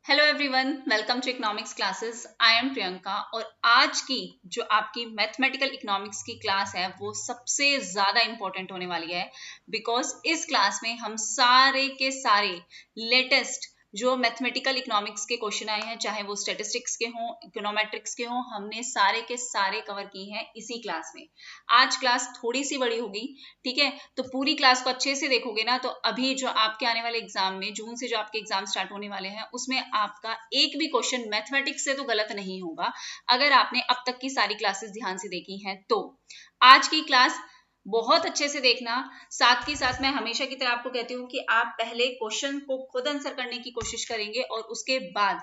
Hello everyone, welcome to economics classes. I am Priyanka और आज की जो आपकी मैथमेटिकल इकोनॉमिक्स की क्लास है वो सबसे ज़्यादा इंपॉर्टेंट होने वाली है बिकॉज इस क्लास में हम सारे के सारे लेटेस्ट जो मैथमेटिकल इकोनॉमिक्स के क्वेश्चन आए हैं, चाहे वो स्टैटिस्टिक्स के हों, इकोनोमेट्रिक्स के हों, हमने सारे के सारे कवर किए हैं इसी क्लास में। आज क्लास थोड़ी सी बड़ी होगी, ठीक है, तो पूरी क्लास को अच्छे से देखोगे ना तो अभी जो आपके आने वाले एग्जाम में जून से जो आपके एग्जाम स्टार्ट होने वाले हैं उसमें आपका एक भी क्वेश्चन मैथमेटिक्स से तो गलत नहीं होगा अगर आपने अब तक की सारी क्लासेस ध्यान से देखी हैं। तो आज की क्लास बहुत अच्छे से देखना। साथ ही साथ मैं हमेशा की तरह आपको कहती हूँ कि आप पहले क्वेश्चन को खुद आंसर करने की कोशिश करेंगे और उसके बाद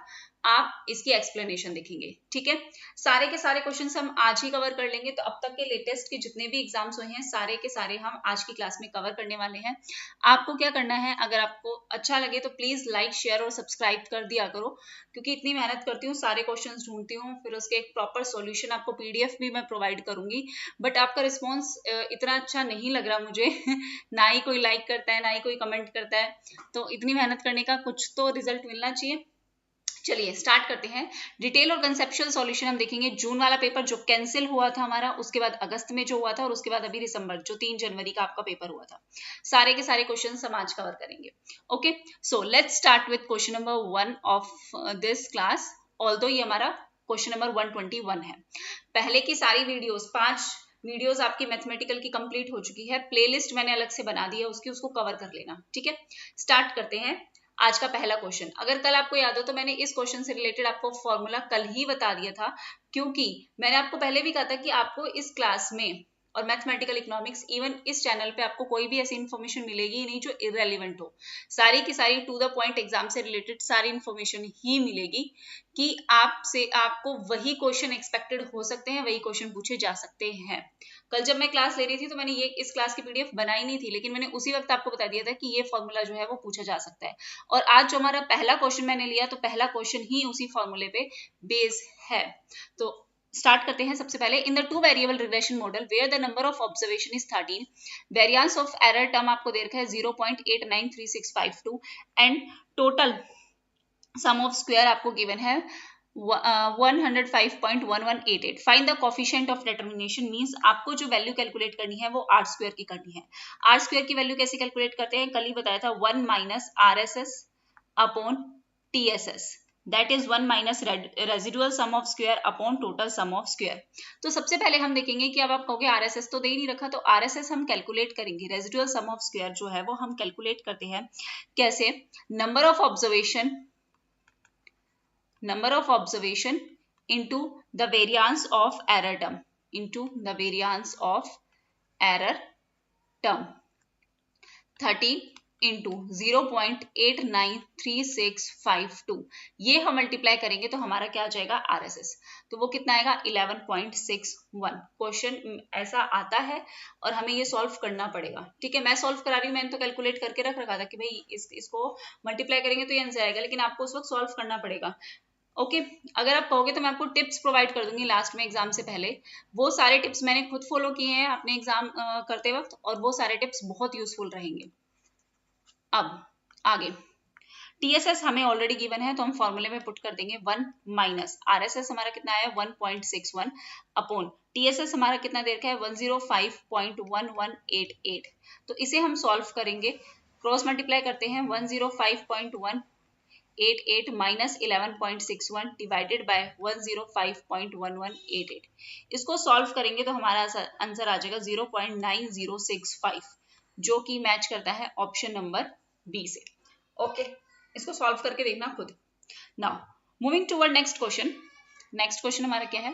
आप इसकी एक्सप्लेनेशन देखेंगे, ठीक है। सारे के सारे क्वेश्चंस हम आज ही कवर कर लेंगे। तो अब तक के लेटेस्ट के जितने भी एग्जाम्स हुए हैं सारे के सारे हम आज की क्लास में कवर करने वाले हैं। आपको क्या करना है, अगर आपको अच्छा लगे तो प्लीज लाइक, शेयर और सब्सक्राइब कर दिया करो, क्योंकि इतनी मेहनत करती हूँ, सारे क्वेश्चंस ढूंढती हूँ, फिर उसके एक प्रॉपर सॉल्यूशन आपको पीडीएफ भी मैं प्रोवाइड करूंगी। बट आपका रिस्पॉन्स इतना अच्छा नहीं लग रहा मुझे ना ही कोई लाइक करता है, ना ही कोई कमेंट करता है। तो इतनी मेहनत करने का कुछ तो रिजल्ट मिलना चाहिए। चलिए स्टार्ट करते हैं। डिटेल और कंसेप्चुअल सॉल्यूशन हम देखेंगे। जून वाला पेपर जो कैंसिल हुआ था हमारा, उसके बाद अगस्त में जो हुआ था, और उसके बाद अभी दिसंबर जो 3 जनवरी का आपका पेपर हुआ था, सारे के सारे क्वेश्चन हम आज कवर करेंगे। Okay, so let's start with question number 1 of this class. Although ये हमारा क्वेश्चन नंबर 121 है। पहले की सारी वीडियोस 5 वीडियोस आपकी मैथमेटिकल की कंप्लीट हो चुकी है, प्लेलिस्ट मैंने अलग से बना दी है उसकी, उसको कवर कर लेना, ठीक है। स्टार्ट करते हैं आज का पहला क्वेश्चन। अगर कल आपको याद हो तो मैंने इस क्वेश्चन से रिलेटेड आपको फॉर्मूला कल ही बता दिया था, क्योंकि मैंने आपको पहले भी कहा था कि आपको इस क्लास में और मैथमेटिकल इकोनॉमिक्स इवन इस चैनल पे आपको कोई भी ऐसी इन्फॉर्मेशन मिलेगी ही नहीं जो इररेलेवेंट हो। सारी की सारी टू द पॉइंट एग्जाम से रिलेटेड सारी इन्फॉर्मेशन ही मिलेगी कि आपसे आपको वही क्वेश्चन एक्सपेक्टेड हो सकते हैं, वही क्वेश्चन पूछे जा सकते हैं। कल जब मैं क्लास ले रही थी तो मैंने ये इस क्लास की पीडीएफ बनाई नहीं थी, लेकिन मैंने उसी वक्त आपको बता दिया था कि ये फॉर्मूला जो है वो पूछा जा सकता है। और आज जो हमारा पहला क्वेश्चन मैंने लिया तो पहला क्वेश्चन ही उसी फॉर्मूले पे बेस है। तो स्टार्ट करते हैं। सबसे पहले, in the two variable regression model where the number of observation is 13, variance of error term आपको दे रखा है 0.893652 and total sum of square आपको गिवन है 105.1188। Find the coefficient of determination, means आपको जो वैल्यू कैलकुलेट करनी है वो आर स्क्वायर की करनी है। आर स्क्वायर की वैल्यू कैसे कैलकुलेट करते हैं, कल ही बताया था, 1 minus R S S upon T S S, that is 1 minus residual sum of square upon total sum of square. तो सबसे पहले हम देखेंगे कि अब आप कहोगे आरएसएस तो दे ही नहीं रखा, तो आरएसएस हम कैलकुलेट करेंगे। रेजिडुअल सम ऑफ स्क्वायर जो है वो हम कैलकुलेट करते हैं कैसे, number of observation into the variance of error term, into the variance of error term, 30 into 0.893652, ये हम मल्टीप्लाई करेंगे तो हमारा क्या आ जाएगा आरएसएस। तो वो कितना आएगा 11.61। क्वेश्चन ऐसा आता है और हमें ये सॉल्व करना पड़ेगा, ठीक है। मैं सॉल्व करा रही हूँ, मैंने तो कैलकुलेट करके रख रखा था कि भाई इसको मल्टीप्लाई करेंगे तो ये आंसर आएगा, लेकिन आपको उस वक्त सॉल्व करना पड़ेगा। ओके, अगर आप कहोगे तो मैं आपको टिप्स प्रोवाइड कर दूंगी लास्ट में एग्जाम से पहले। वो सारे टिप्स मैंने खुद फॉलो किए हैं अपने एग्जाम करते वक्त, और वो सारे टिप्स बहुत यूजफुल रहेंगे। अब आगे, टीएसएस हमें ऑलरेडी गिवन है तो हम फॉर्मूले में पुट कर देंगे 1 माइनस आरएसएस हमारा कितना है 1.61 अपॉन टीएसएस हमारा कितना दे रखा है 105.1188। तो इसे हम सॉल्व करेंगे, क्रॉस मल्टीप्लाई करते हैं 105.188 माइनस 11.61 डिवाइडेड बाय 105.1188। इसको सॉल्व करेंगे तो हमारा आंसर आ जाएगा 0.9065, जो कि मैच करता है ऑप्शन नंबर बी से। ओके, इसको सॉल्व करके देखना खुद। Now moving toward next question. Next question हमारा क्या है,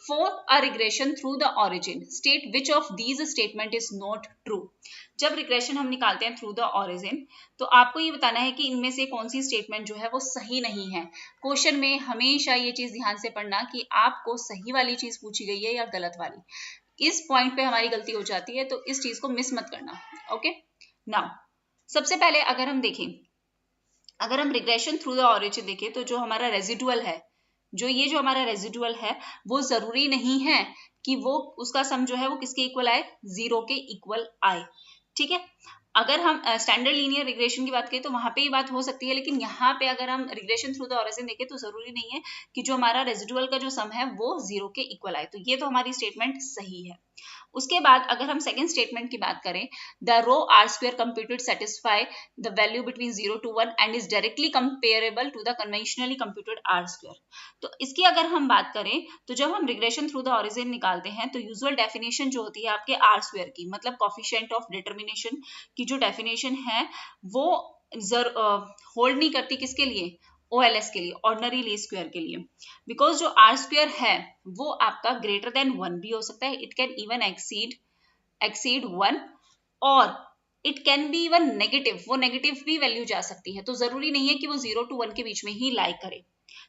for a regression through the origin state which of these statement is not true. जब रिग्रेशन हम निकालते हैं थ्रू द ऑरिजिन तो आपको ये बताना है कि इनमें से कौन सी स्टेटमेंट जो है वो सही नहीं है। क्वेश्चन में हमेशा ये चीज ध्यान से पढ़ना कि आपको सही वाली चीज पूछी गई है या गलत वाली। इस पॉइंट पे हमारी गलती हो जाती है, तो इस चीज को मिस मत करना। ओके, नाउ सबसे पहले अगर हम देखें, अगर हम रिग्रेशन थ्रू द ऑरिजिन देखें तो जो हमारा रेजिडुअल है, जो ये जो हमारा रेजिडुअल है वो जरूरी नहीं है कि वो उसका सम जो है वो किसके इक्वल आए, 0 के इक्वल आए, ठीक है। अगर हम स्टैंडर्ड लीनियर रिग्रेशन की बात करें तो वहां पे ये बात हो सकती है, लेकिन यहाँ पे अगर हम रिग्रेशन थ्रू द ऑरिजिन देखें तो जरूरी नहीं है कि जो हमारा रेजिडुअल का जो सम है वो 0 के इक्वल आए। तो ये तो हमारी स्टेटमेंट सही है। उसके बाद अगर हम सेकंड स्टेटमेंट की बात करें, the raw R square computed satisfy the value between 0 to 1 and is directly comparable to the conventionally computed R square. तो इसकी अगर हम बात करें तो जब हम रिग्रेशन थ्रू द ऑरिजिन निकालते हैं तो यूजुअल डेफिनेशन जो होती है आपके आर स्क्वायर की, मतलब कॉफिशिएंट ऑफ डिटर्मिनेशन की जो डेफिनेशन है वो होल्ड नहीं करती किसके लिए, OLS के लिए, ऑर्डिनरी लीस्ट स्क्वायर के लिए, बिकॉज जो आर स्क्वायर है वो आपका ग्रेटर देन 1 भी हो सकता है, इट कैन इवन एक्सीड 1 और it can be even negative, वो नेगेटिव भी वैल्यू जा सकती है। तो जरूरी नहीं है कि वो 0 to 1 के बीच में ही लाई करे,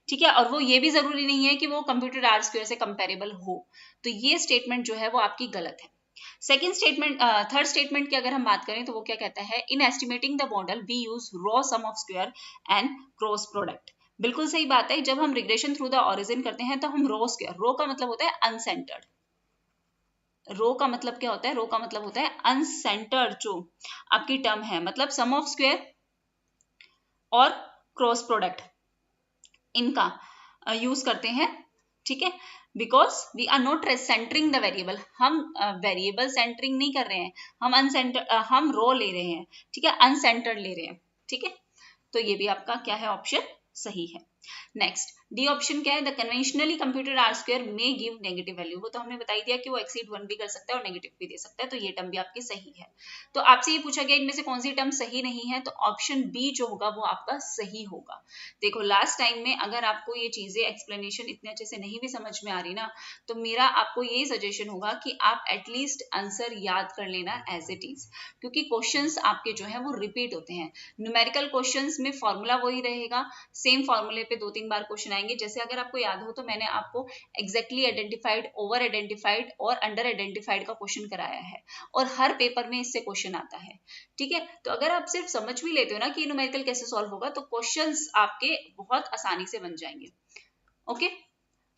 ठीक है। और वो ये भी जरूरी नहीं है कि वो कंप्यूटेड आर स्क्वायर से कंपेरेबल हो। तो ये स्टेटमेंट जो है वो आपकी गलत है। सेकेंड स्टेटमेंट, थर्ड स्टेटमेंट की अगर हम बात करें तो वो क्या कहता है, in estimating the model we use raw sum of square and cross product. बिल्कुल सही बात है, जब हम रिग्रेशन थ्रू द ऑरिजिन करते हैं तो हम रो स्क्वायर, रो का मतलब होता है अनसेंटर्ड, रो का मतलब क्या होता है, रो का मतलब होता है अनसेंटर्ड जो आपकी टर्म है, मतलब सम ऑफ स्क्वायर और क्रॉस प्रोडक्ट इनका यूज करते हैं, ठीक है। Because we are not centering the variable, हम वेरिएबल सेंटरिंग नहीं कर रहे हैं, हम रो ले रहे हैं, ठीक है, अनसेंटर्ड ले रहे हैं, ठीक है। तो ये भी आपका क्या है, ऑप्शन सही है। नेक्स्ट डी ऑप्शन क्या है, the conventionally computed R square may give negative value, वो तो हमने बता ही दिया कि वो एक्सीड 1 भी कर सकता है और नेगेटिव भी दे सकता है, तो ये टर्म भी आपकी सही है। तो आपसे ये पूछा गया इनमें से कौन सी टर्म सही नहीं है, तो ऑप्शन बी जो होगा वो आपका सही होगा। देखो लास्ट टाइम में अगर आपको ये चीजें एक्सप्लेनेशन इतने अच्छे से नहीं भी समझ में आ रही ना, तो मेरा आपको ये सजेशन होगा कि आप एटलीस्ट आंसर याद कर लेना एज इट इज, क्योंकि क्वेश्चंस आपके जो है वो रिपीट होते हैं। न्यूमेरिकल क्वेश्चंस में फॉर्मूला वही रहेगा, सेम फॉर्मूले पे 2-3 बार क्वेश्चन आएंगे। जैसे अगर आपको याद हो तो मैंने आपको एग्जैक्टली आइडेंटिफाइड, ओवर आइडेंटिफाइड और अंडर आइडेंटिफाइड का क्वेश्चन कराया है और हर पेपर में इससे क्वेश्चन आता है, ठीक है। तो अगर आप सिर्फ समझ भी लेते हो ना कि न्यूमेरिकल कैसे सॉल्व होगा तो क्वेश्चंस आपके बहुत आसानी से बन जाएंगे। Okay,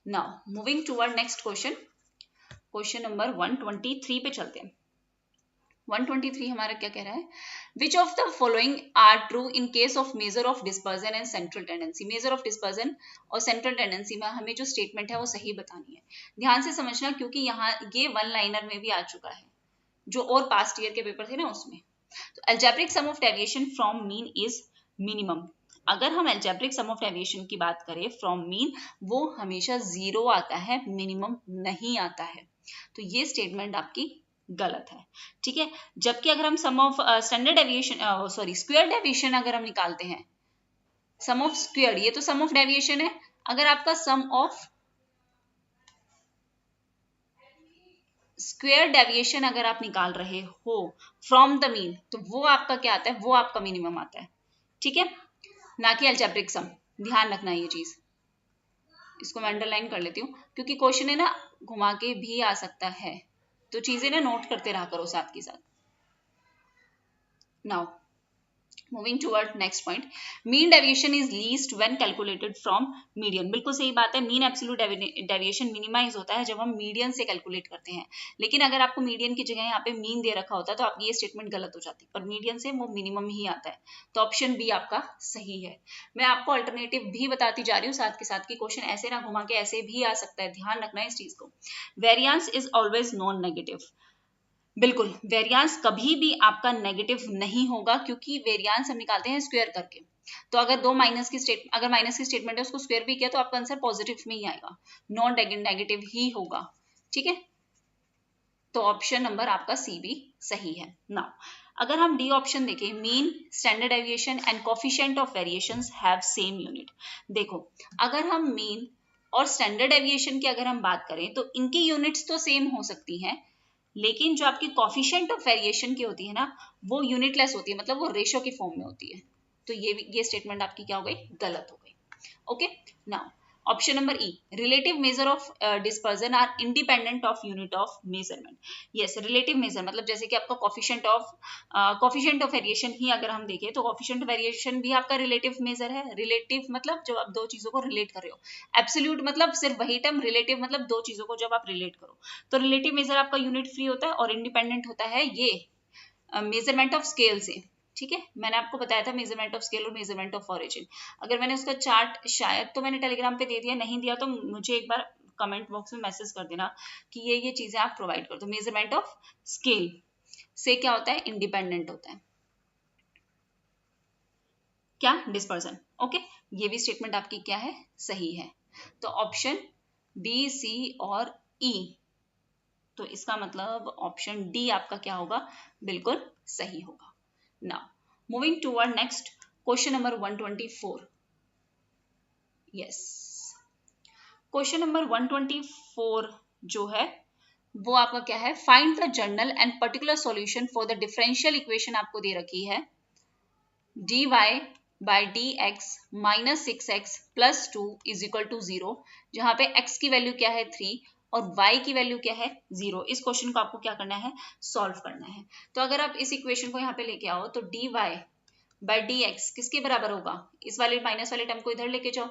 now moving toward next question, question number 123 पे चलते हैं। 123 हमारा क्या कह रहा है, which of the following are true in case of measure of dispersion and central tendency. Measure of dispersion और सेंट्रल टेंडेंसी में हमें जो स्टेटमेंट है वो सही बतानी है। ध्यान से समझना क्योंकि यहाँ ये वन लाइनर में भी आ चुका है जो और पास्ट ईयर के पेपर थे ना उसमें। तो algebraic sum of deviation from mean is minimum. अगर हम अलजेब्रिक सम ऑफ डेविएशन की बात करें फ्रॉम मीन, वो हमेशा 0 आता है, मिनिमम नहीं आता है। तो ये स्टेटमेंट आपकी गलत है, ठीक है। जबकि अगर हम sum of standard deviation square deviation अगर हम निकालते हैं, सम ऑफ स्क्वायर, ये तो सम ऑफ डेविएशन है, अगर आपका सम ऑफ स्क्वायर डेविएशन अगर आप निकाल रहे हो फ्रॉम द मीन, तो वो आपका क्या आता है, वो आपका मिनिमम आता है, ठीक है, ना कि अलजेब्रिक सम। ध्यान रखना ये चीज, इसको मैं अंडरलाइन कर लेती हूँ क्योंकि क्वेश्चन है ना घुमा के भी आ सकता है, तो चीजें ना नोट करते रहा करो साथ के साथ। Now moving toward next point, mean deviation is least when calculated from median. बिल्कुल सही बात है, मीन एब्सोल्यूट डेविएशन मिनिमाइज होता है जब हम मीडियन से कैलकुलेट करते हैं। लेकिन अगर आपको मीडियन की जगह यहाँ पे मीन दे रखा होता तो आपकी ये स्टेटमेंट गलत हो जाती, पर मीडियन से वो मिनिमम ही आता है। तो ऑप्शन बी आपका सही है। मैं आपको अल्टरनेटिव भी बताती जा रही हूँ साथ के साथ कि क्वेश्चन ऐसे ना घुमा के ऐसे भी आ सकता है, ध्यान रखना है इस चीज को। Variance is always non negative. बिल्कुल, वेरियांस कभी भी आपका नेगेटिव नहीं होगा क्योंकि वेरियांस हम निकालते हैं स्क्वायर करके। तो अगर अगर माइनस की स्टेटमेंट है उसको स्क्वायर भी किया तो आपका आंसर पॉजिटिव में ही आएगा, नॉन नेगेटिव ही होगा, ठीक है। तो ऑप्शन नंबर आपका सी भी सही है। नाउ अगर हम डी ऑप्शन देखें, mean, standard deviation and coefficient of variations have same unit. देखो अगर हम मीन और स्टैंडर्ड डेविएशन की अगर हम बात करें तो इनकी यूनिट्स तो सेम हो सकती हैं, लेकिन जो आपकी कॉफिशिएंट ऑफ वेरिएशन की होती है ना वो यूनिटलेस होती है, मतलब वो रेशो की फॉर्म में होती है। तो ये स्टेटमेंट आपकी क्या हो गई, गलत हो गई। Okay, now option number E, relative measure of dispersion are independent of unit of measurement. Yes, relative measure मतलब जैसे कि आपका कॉफिशिएंट ऑफ वेरिएशन ही अगर हम देखें तो कॉफिशिएंट वेरिएशन भी आपका रिलेटिव मेजर है। रिलेटिव मतलब जब आप दो चीजों को रिलेट कर रहे हो, एब्सोल्यूट मतलब सिर्फ वही टर्म, रिलेटिव मतलब दो चीजों को जब आप रिलेट करो। तो रिलेटिव मेजर आपका यूनिट फ्री होता है और इंडिपेंडेंट होता है ये मेजरमेंट ऑफ स्केल से, ठीक है। मैंने आपको बताया था मेजरमेंट ऑफ स्केल और मेजरमेंट ऑफ ओरिजिन। अगर मैंने उसका चार्ट शायद तो मैंने टेलीग्राम पे दे दिया, नहीं दिया तो मुझे एक बार कमेंट बॉक्स में मैसेज कर देना कि ये चीजें आप प्रोवाइड कर दो। मेजरमेंट ऑफ स्केल से क्या होता है, इंडिपेंडेंट होता है क्या, डिस्पर्सन। ओके, ये भी स्टेटमेंट आपकी क्या है, सही है। तो ऑप्शन बी, सी और ई, तो इसका मतलब ऑप्शन डी आपका क्या होगा, बिल्कुल सही होगा। Now moving toward next question number 124। Yes, question number 124 जो है वो आपका क्या है, find the general and particular solution for the differential equation आपको दे रखी है dy by dx minus 6x plus 2 is equal to 0, जहां पे x की वैल्यू क्या है 3 और y की वैल्यू क्या है 0। इस क्वेश्चन को आपको क्या करना है, सॉल्व करना है। तो अगर आप इस इक्वेशन को यहाँ पे लेके आओ तो dy बाय dx किसके बराबर होगा, इस वाले माइनस वाले टर्म को इधर लेके जाओ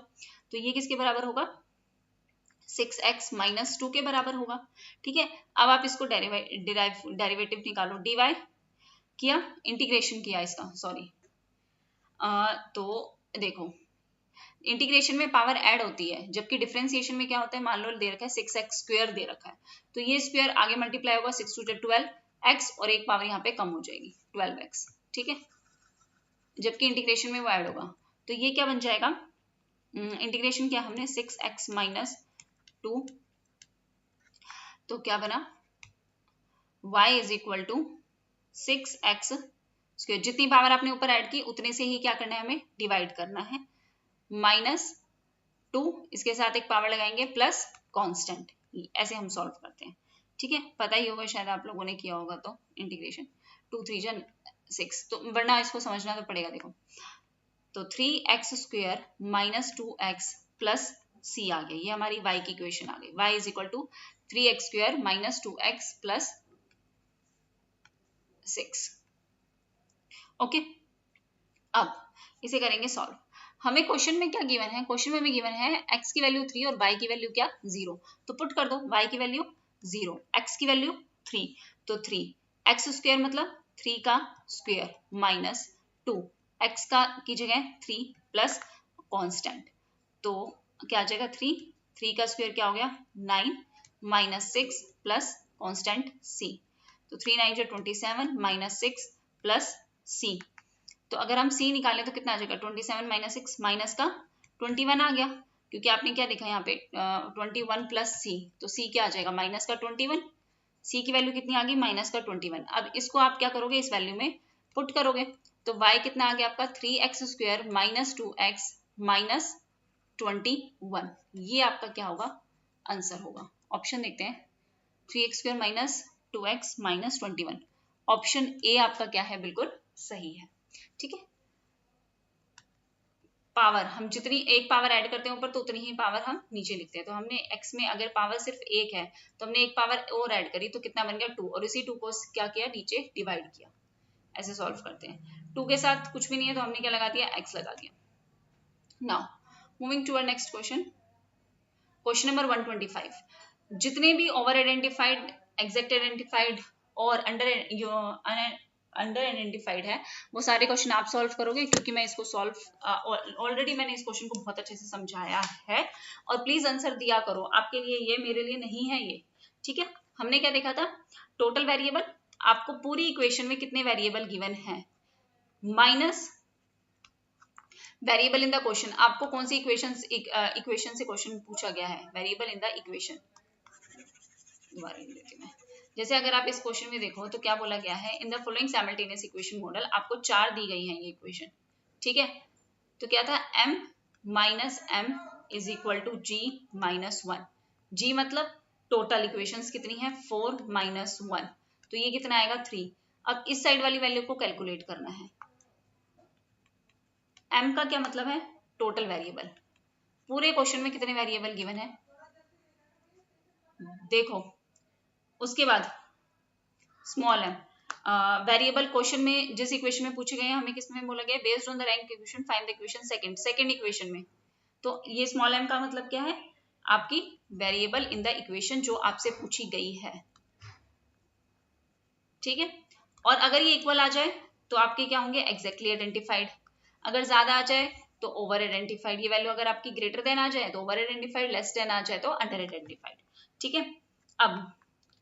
तो ये किसके बराबर होगा, 6x माइनस 2 के बराबर होगा, ठीक है। अब आप इसको डेरिवेटिव निकालो, dy किया, इंटीग्रेशन किया इसका, सॉरी, तो देखो इंटीग्रेशन में पावर ऐड होती है, जबकि डिफरेंशिएशन में क्या होता है, मान लो दे रखा है 6x स्क्वायर दे रखा है, तो ये स्क्वायर आगे मल्टीप्लाई होगा 6 टू 12x और एक पावर यहाँ पे कम हो जाएगी 12x, ठीक है, जबकि इंटीग्रेशन में वो ऐड होगा। तो ये क्या बन जाएगा, इंटीग्रेशन क्या हमने 6x माइनस 2, तो क्या बना y is equal to 6x square, जितनी पावर आपने ऊपर ऐड की उतने से ही क्या करना है, हमें डिवाइड करना है, माइनस 2 इसके साथ एक पावर लगाएंगे प्लस कांस्टेंट, ऐसे हम सॉल्व करते हैं, ठीक है। पता ही होगा शायद आप लोगों ने किया होगा, तो इंटीग्रेशन 2 3 6, तो वरना इसको समझना तो पड़ेगा। देखो तो 3x square minus 2x plus c आ गया, ये हमारी y की इक्वेशन आ गई, y is equal to 3x square minus 2x plus 6। Okay, अब इसे करेंगे सॉल्व। हमें क्वेश्चन में क्या गिवन है, क्वेश्चन में हमें गिवन है x की वैल्यू 3 और y की वैल्यू क्या 0, तो पुट कर दो, y की वैल्यू 0, x की वैल्यू 3, तो 3 x स्क्वायर मतलब 3 का स्क्वायर माइनस 2 x का की जगह 3 प्लस कांस्टेंट, तो क्या आ जाएगा 3 का स्क्वायर क्या हो गया 9 माइनस 6 प्लस कांस्टेंट c, तो 3 9 जो 27 माइनस 6 प्लस c, तो अगर हम c निकालें तो कितना आ जाएगा 27 माइनस 6 माइनस का 21 आ गया, क्योंकि आपने क्या देखा यहाँ पे 21 प्लस c, तो c क्या आ जाएगा माइनस का 21, c की वैल्यू कितनी आ गई माइनस का 21। अब इसको आप क्या करोगे, इस वैल्यू में पुट करोगे, तो y कितना आ गया आपका 3x square minus 2x minus 21, ये आपका क्या होगा, आंसर होगा। ऑप्शन देखते हैं, 3x square minus 2x minus 21, option A आपका क्या है, बिल्कुल सही है, ठीक है। पावर हम जितनी एक पावर ऐड करते हैं ऊपर तो उतनी ही पावर हम नीचे लिखते हैं, तो हमने x में अगर पावर सिर्फ एक है तो हमने एक पावर और ऐड करी तो कितना बन गया 2, और इसी 2 को क्या किया नीचे डिवाइड किया, ऐसे सॉल्व करते हैं। 2 के साथ कुछ भी नहीं है तो हमने क्या लगा दिया, x लगा दिया। Now moving to our next question, question number 125। जितने भी ओवर आइडेंटिफाइड, एग्जैक्ट आइडेंटिफाइड और अंडर आइडेंटिफाइड है वो सारे क्वेश्चन आप सॉल्व करोगे, क्योंकि मैं इसको सॉल्व ऑलरेडी मैंने इस क्वेश्चन को बहुत अच्छे से समझाया है, और प्लीज आंसर दिया करो, आपके लिए ये मेरे लिए नहीं है ये, ठीक है। हमने क्या देखा था, टोटल वेरिएबल, आपको पूरी इक्वेशन में कितने वेरिएबल गिवन है, minus variable in the question, आपको कौन सी इक्वेशन से क्वेश्चन पूछा गया है, वेरिएबल इन द इक्वेशन, दोबारा लिख देती मैं। जैसे अगर आप इस क्वेश्चन में देखो तो क्या बोला गया है, in the following simultaneous equation model, आपको 4 दी गई है ये इक्वेशन, ठीक है। तो क्या था, m minus m is equal to g minus 1, g मतलब टोटल इक्वेशंस कितनी है 4 माइनस 1, तो ये कितना आएगा 3। अब इस साइड वाली वैल्यू को कैलकुलेट करना है, m का क्या मतलब है, टोटल वेरिएबल, पूरे क्वेश्चन में कितने वेरिएबल गिवन है देखो, उसके बाद स्मॉल m वेरिएबल क्वेश्चन में जिस इक्वेशन में पूछे गए हैं हमें किसमें बोला गया, based on the rank equation find the equation second equation में, तो ये स्मॉल m का मतलब क्या है, आपकी वेरिएबल इन द इक्वेशन जो आपसे पूछी गई है, ठीक है। और अगर ये इक्वल आ जाए तो आपके क्या होंगे, एग्जैक्टली आइडेंटिफाइड। अगर ज्यादा आ जाए तो ओवर आइडेंटिफाइड। ये वैल्यू अगर आपकी ग्रेटर देन आ जाए तो ओवर आइडेंटिफाइड, लेस देन आ जाए तो अंडर आइडेंटिफाइड। ठीक है। अब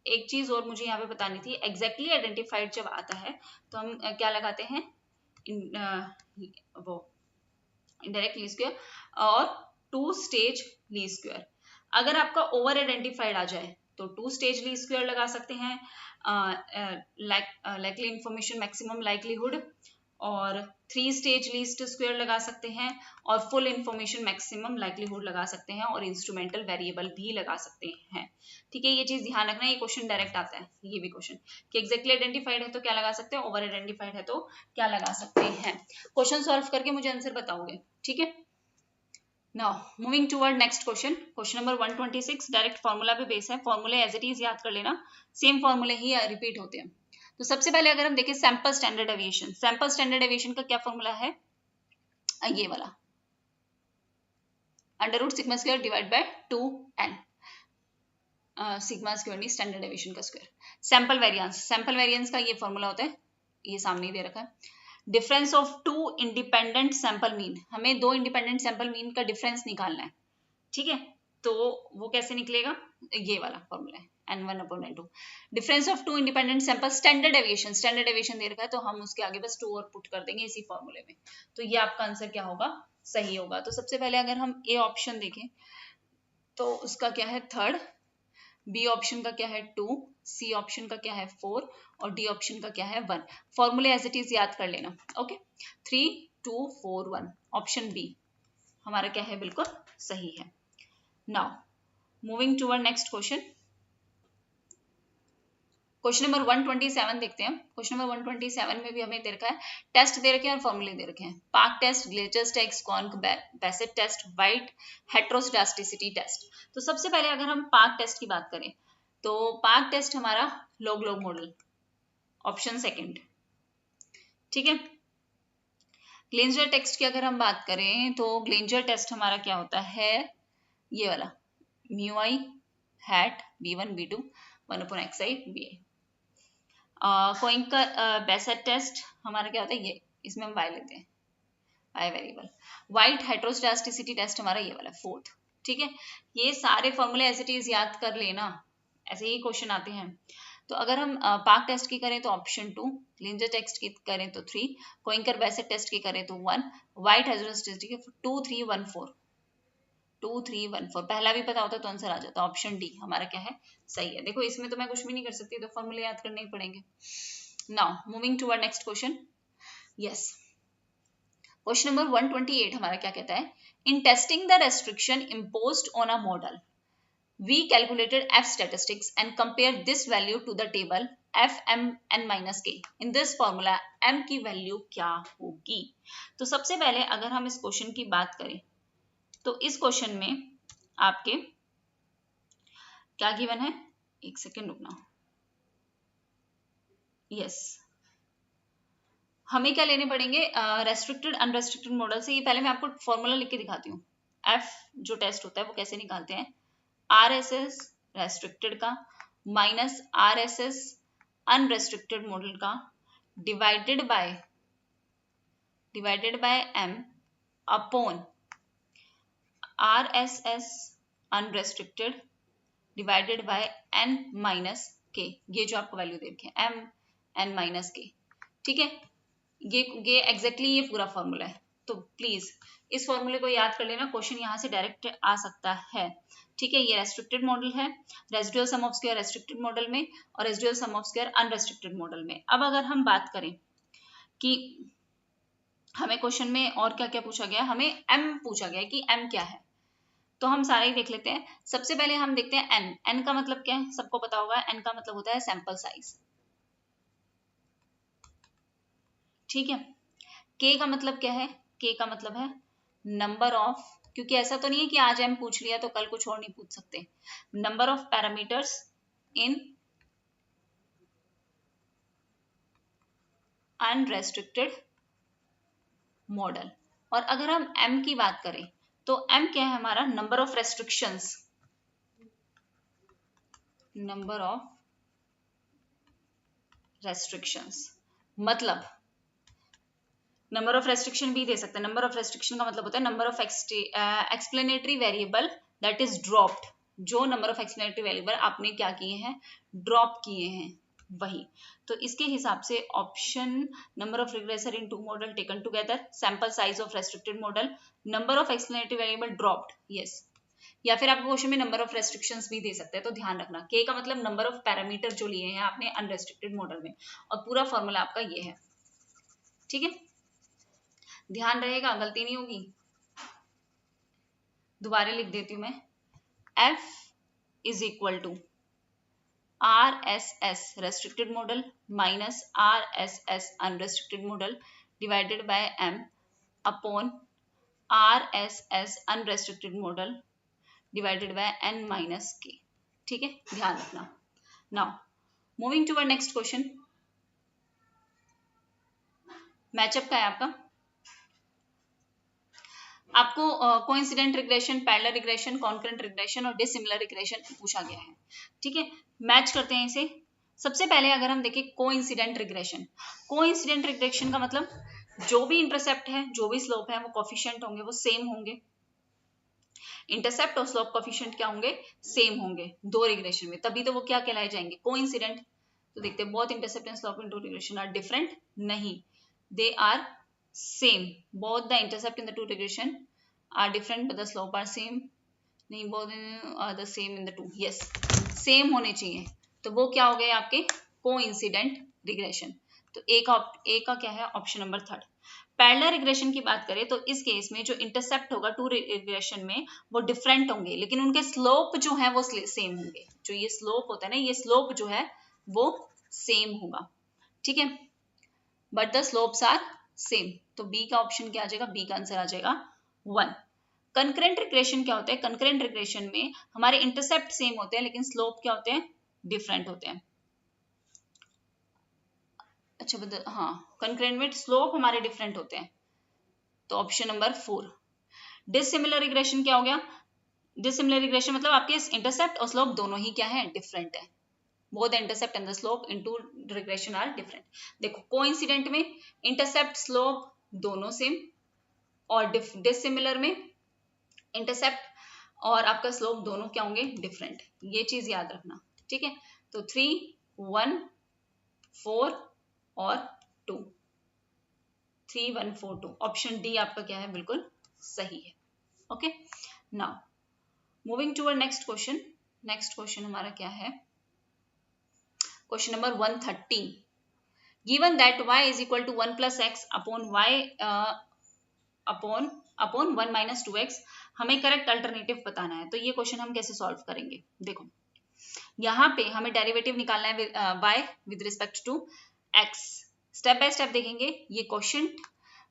एक चीज और मुझे यहाँ पे बतानी थी, एग्जैक्टली आइडेंटिफाइड जब आता है तो हम क्या लगाते हैं, वो इनडायरेक्ट लीस्ट स्क्वायर और टू स्टेज लीस्ट स्क्वायर। अगर आपका ओवर आइडेंटिफाइड आ जाए तो टू स्टेज लीस्ट स्क्वायर लगा सकते हैं, लाइकली इंफॉर्मेशन मैक्सिमम लाइकलीहुड, और थ्री स्टेज लीस्ट स्क्वायर लगा सकते हैं, और फुल इंफॉर्मेशन मैक्सिमम लाइकलीहुड लगा सकते हैं, और इंस्ट्रूमेंटल वेरिएबल भी लगा सकते हैं। ठीक है, ये चीज ध्यान रखना, ये क्वेश्चन डायरेक्ट आता है, ये भी क्वेश्चन कि एग्जैक्टली आइडेंटिफाइड है तो क्या लगा सकते हैं, ओवर आइडेंटिफाइड है तो क्या लगा सकते हैं। क्वेश्चन सॉल्व करके मुझे आंसर बताओगे। ठीक है। Now moving toward next question, question number 126, direct formula पे बेस है, फॉर्मूले एज इट इज याद कर लेना, सेम फॉर्मूले ही रिपीट होते हैं। तो सबसे पहले अगर हम देखें sample standard deviation, sample standard deviation का क्या फॉर्मूला है, ये वाला, under root sigma square divide by 2n, sigma square नहीं, स्टैंडर्ड डेविएशन का square. Sample variance, sample variance का ये फॉर्मूला होता है, ये सामने ही दे रखा है। Difference of two independent sample mean, हमें दो इंडिपेंडेंट सैंपल मीन का डिफरेंस निकालना है। ठीक है, तो वो कैसे निकलेगा, ये वाला फॉर्मूला है, n1/n2। Difference of two independent sample standard deviation, standard deviation दे रखा है तो हम उसके आगे बस 2 और पुट कर देंगे इसी फॉर्मूले में, तो ये आपका आंसर क्या होगा, सही होगा। तो सबसे पहले अगर हम ए ऑप्शन देखें तो उसका क्या है 3rd, बी ऑप्शन का क्या है 2, सी ऑप्शन का क्या है 4, और डी ऑप्शन का क्या है 1। फॉर्मूले एज इट इज याद कर लेना। ओके, 3 2 4 1, ऑप्शन बी हमारा क्या है, बिल्कुल सही है। Now moving to next question, question number 127 देखते हैं। क्वेश्चन नंबर 127 में भी हमें दे रखा है, टेस्ट दे रखे हैं और फॉर्मूले दे रखे हैं, Park test, Glejser's test, Koenker Bassett test, White heteroscedasticity test. तो सबसे पहले अगर हम पार्क टेस्ट की बात करें तो पार्क टेस्ट हमारा log log model, option second. ठीक है। ग्लेंजर टेस्ट की अगर हम बात करें तो ग्लेंजर टेस्ट हमारा क्या होता है, ये वाला, mu I hat b1 b2 1/xi ba। Koenker का बेसेट टेस्ट हमारा क्या होता है, ये इसमें हम y लेते हैं, y variable. White heteroscedasticity test हमारा ये वाला 4th। ठीक है, ये सारे फॉर्मूले एज इट इज याद कर लेना, ऐसे ही क्वेश्चन आते हैं। तो अगर हम पार्क टेस्ट की करें तो ऑप्शन 2, ग्लेंजर टेस्ट की करें तो 3, कोइंकर बेसेट टेस्ट की करें तो 1, वाइट हेट्रोस्टास्टिसिटी की 2 3 1 4, 2 3 1 4, पहला भी पता होता तो आंसर आ जाता। ऑप्शन डी हमारा क्या है, सही है। देखो इसमें तो मैं कुछ भी नहीं कर सकती, तो फॉर्मूले याद करने ही पड़ेंगे। Now moving to next question, yes, question number 128 हमारा क्या कहता है, in testing the restriction imposed on a model we calculated f statistics and compared this value to the table fmn-k। in this formula m की value क्या होगी। तो सबसे पहले अगर हम इस क्वेश्चन की बात करें तो इस क्वेश्चन में आपके क्या गिवन है, एक सेकेंड रुकना, यस, हमें क्या लेने पड़ेंगे, रेस्ट्रिक्टेड अनरेस्ट्रिक्टेड मॉडल से। ये पहले मैं आपको फॉर्मूला लिख के दिखाती हूँ, एफ जो टेस्ट होता है वो कैसे निकालते हैं, RSS रेस्ट्रिक्टेड का माइनस RSS अनरेस्ट्रिक्टेड मॉडल का divided by m upon RSS unrestricted divided by n minus k, ये जो आपको वैल्यू दे रखी है m n माइनस k। ठीक है, ये एग्जैक्टली ये पूरा फॉर्मूला है, तो प्लीज इस फॉर्मूले को याद कर लेना, क्वेश्चन यहाँ से डायरेक्ट आ सकता है। ठीक है, ये रेस्ट्रिक्टेड मॉडल है, residual sum of square restricted model में और residual sum of square unrestricted model में। अब अगर हम बात करें कि हमें क्वेश्चन में और क्या क्या पूछा गया, हमें m पूछा गया कि m क्या है, तो हम सारे ही देख लेते हैं। सबसे पहले हम देखते हैं n का मतलब क्या है, सबको पता होगा, n का मतलब होता है सैंपल साइज। ठीक है, k का मतलब क्या है, k का मतलब है नंबर ऑफ, क्योंकि ऐसा तो नहीं है कि आज m पूछ लिया तो कल कुछ और नहीं पूछ सकते, number of parameters in unrestricted model. और अगर हम m की बात करें तो m क्या है हमारा, number of restrictions, number of restrictions. मतलब नंबर ऑफ रेस्ट्रिक्शन भी दे सकते हैं। नंबर ऑफ रेस्ट्रिक्शन का मतलब होता है number of explanatory variable that is dropped, जो नंबर ऑफ एक्सप्लेनेटरी वेरिएबल आपने क्या किए हैं, ड्रॉप किए हैं, वही। तो इसके हिसाब से option number of regressor in two model taken together, sample size of restricted model, number of explanatory variable dropped, yes. या फिर आपको क्वेश्चन में नंबर ऑफ रेस्ट्रिक्शंस भी दे सकते हैं, तो ध्यान रखना के का मतलब नंबर ऑफ पैरामीटर जो लिए हैं आपने अनरेस्ट्रिक्टेड मॉडल में, और पूरा फॉर्मूला आपका ये है, ठीक है। ध्यान रहेगा, गलती नहीं होगी। दोबारा लिख देती हूं मैं, F is equal to RSS restricted model minus RSS unrestricted model divided by M upon RSS unrestricted model divided by N minus K, ठीक है, ध्यान रखना। Now moving to our next question, matchup का है आपका। आपको coincident regression, parallel regression, concurrent regression और dissimilar regression पूछा गया है, ठीक है। मैच करते हैं इसे। सबसे पहले अगर हम देखें कोइंसिडेंट रिग्रेशन, कोइंसिडेंट रिग्रेशन का मतलब जो भी इंटरसेप्ट है, जो भी स्लोप है, वो कोफिशिएंट होंगे, वो सेम होंगे। इंटरसेप्ट और स्लोप कोफिशिएंट क्या होंगे, सेम होंगे दो रिग्रेशन में, तभी तो वो क्या कहलाए जाएंगे, कोइंसिडेंट। तो देखते हैं, both intercept and slope in two regression are different, नहीं, they are same, both the intercept in the two regression are different but the slope are same, नहीं, both are the same in the two, yes, same होने चाहिए, तो वो क्या हो गए आपके कोइंसिडेंट रिग्रेशन। तो ए का क्या है, option number third. Parallel regression की बात करें तो इस केस में जो इंटरसेप्ट होगा टू रिग्रेशन में वो डिफरेंट होंगे, लेकिन उनके स्लोप जो है वो सेम होंगे। जो ये स्लोप होता है ना, ये स्लोप जो है वो सेम होगा, ठीक है, but the slopes are same. तो बी का ऑप्शन क्या आ जाएगा, बी का आंसर आ जाएगा 1। कंकरेंट रिग्रेशन क्या होता है, कंकरेंट रिग्रेशन में हमारे इंटरसेप्ट सेम होते हैं लेकिन स्लोप क्या होते हैं, डिफरेंट होते हैं। अच्छा बदल, हाँ, कंकरेंट में स्लोप हमारे डिफरेंट होते हैं, तो ऑप्शन नंबर 4। डिसिमिलर रिग्रेशन क्या हो गया, डिसिमिलर रिग्रेशन मतलब आपके इंटरसेप्ट और स्लोप दोनों ही क्या है, डिफरेंट है। both the intercept and the slope into regression are different। देखो कोइंसिडेंट में इंटरसेप्ट स्लोप दोनों सेम, और डिसिमिलर में इंटरसेप्ट और आपका स्लोप दोनों क्या होंगे, डिफरेंट। ये चीज याद रखना, ठीक है। तो 3, 1, 4 और 2, 3, 1, 4, 2, ऑप्शन डी आपका क्या है, बिल्कुल सही है। Okay, now moving to our next question. Next question हमारा क्या है, question number 130। Given that y is equal to 1 plus x upon y upon 1 minus 2x, हमें करेक्ट अल्टरनेटिव बताना है। तो ये क्वेश्चन हम कैसे सॉल्व करेंगे, देखो यहाँ पे हमें डेरिवेटिव निकालना है y with respect to x। Step by step देखेंगे। ये क्वेश्चन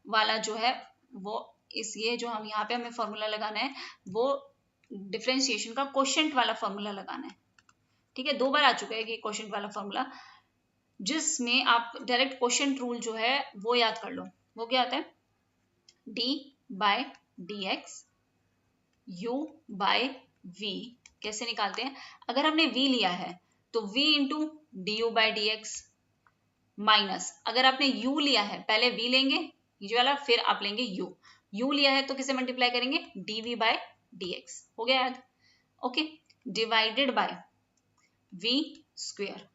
वाला जो है वो ये जो हम यहाँ पे हमें फॉर्मूला लगाना है वो डिफरेंशिएशन का क्वोशिएंट वाला फॉर्मूला लगाना है, ठीक है। 2 बार आ चुका है कि क्वोशिएंट वाला फॉर्मूला, जिसमें आप डायरेक्ट क्वोशिएंट रूल जो है वो याद कर लो। वो क्या आता है, d by D X u by v। कैसे निकालते हैं, अगर हमने v लिया है तो v into D you by D x, minus अगर आपने u लिया है, पहले v लेंगे ये वाला, फिर आप लेंगे u लिया है तो किसे मल्टीप्लाई करेंगे, dv बाय डी एक्स, हो गया याद। Okay, divided by v square.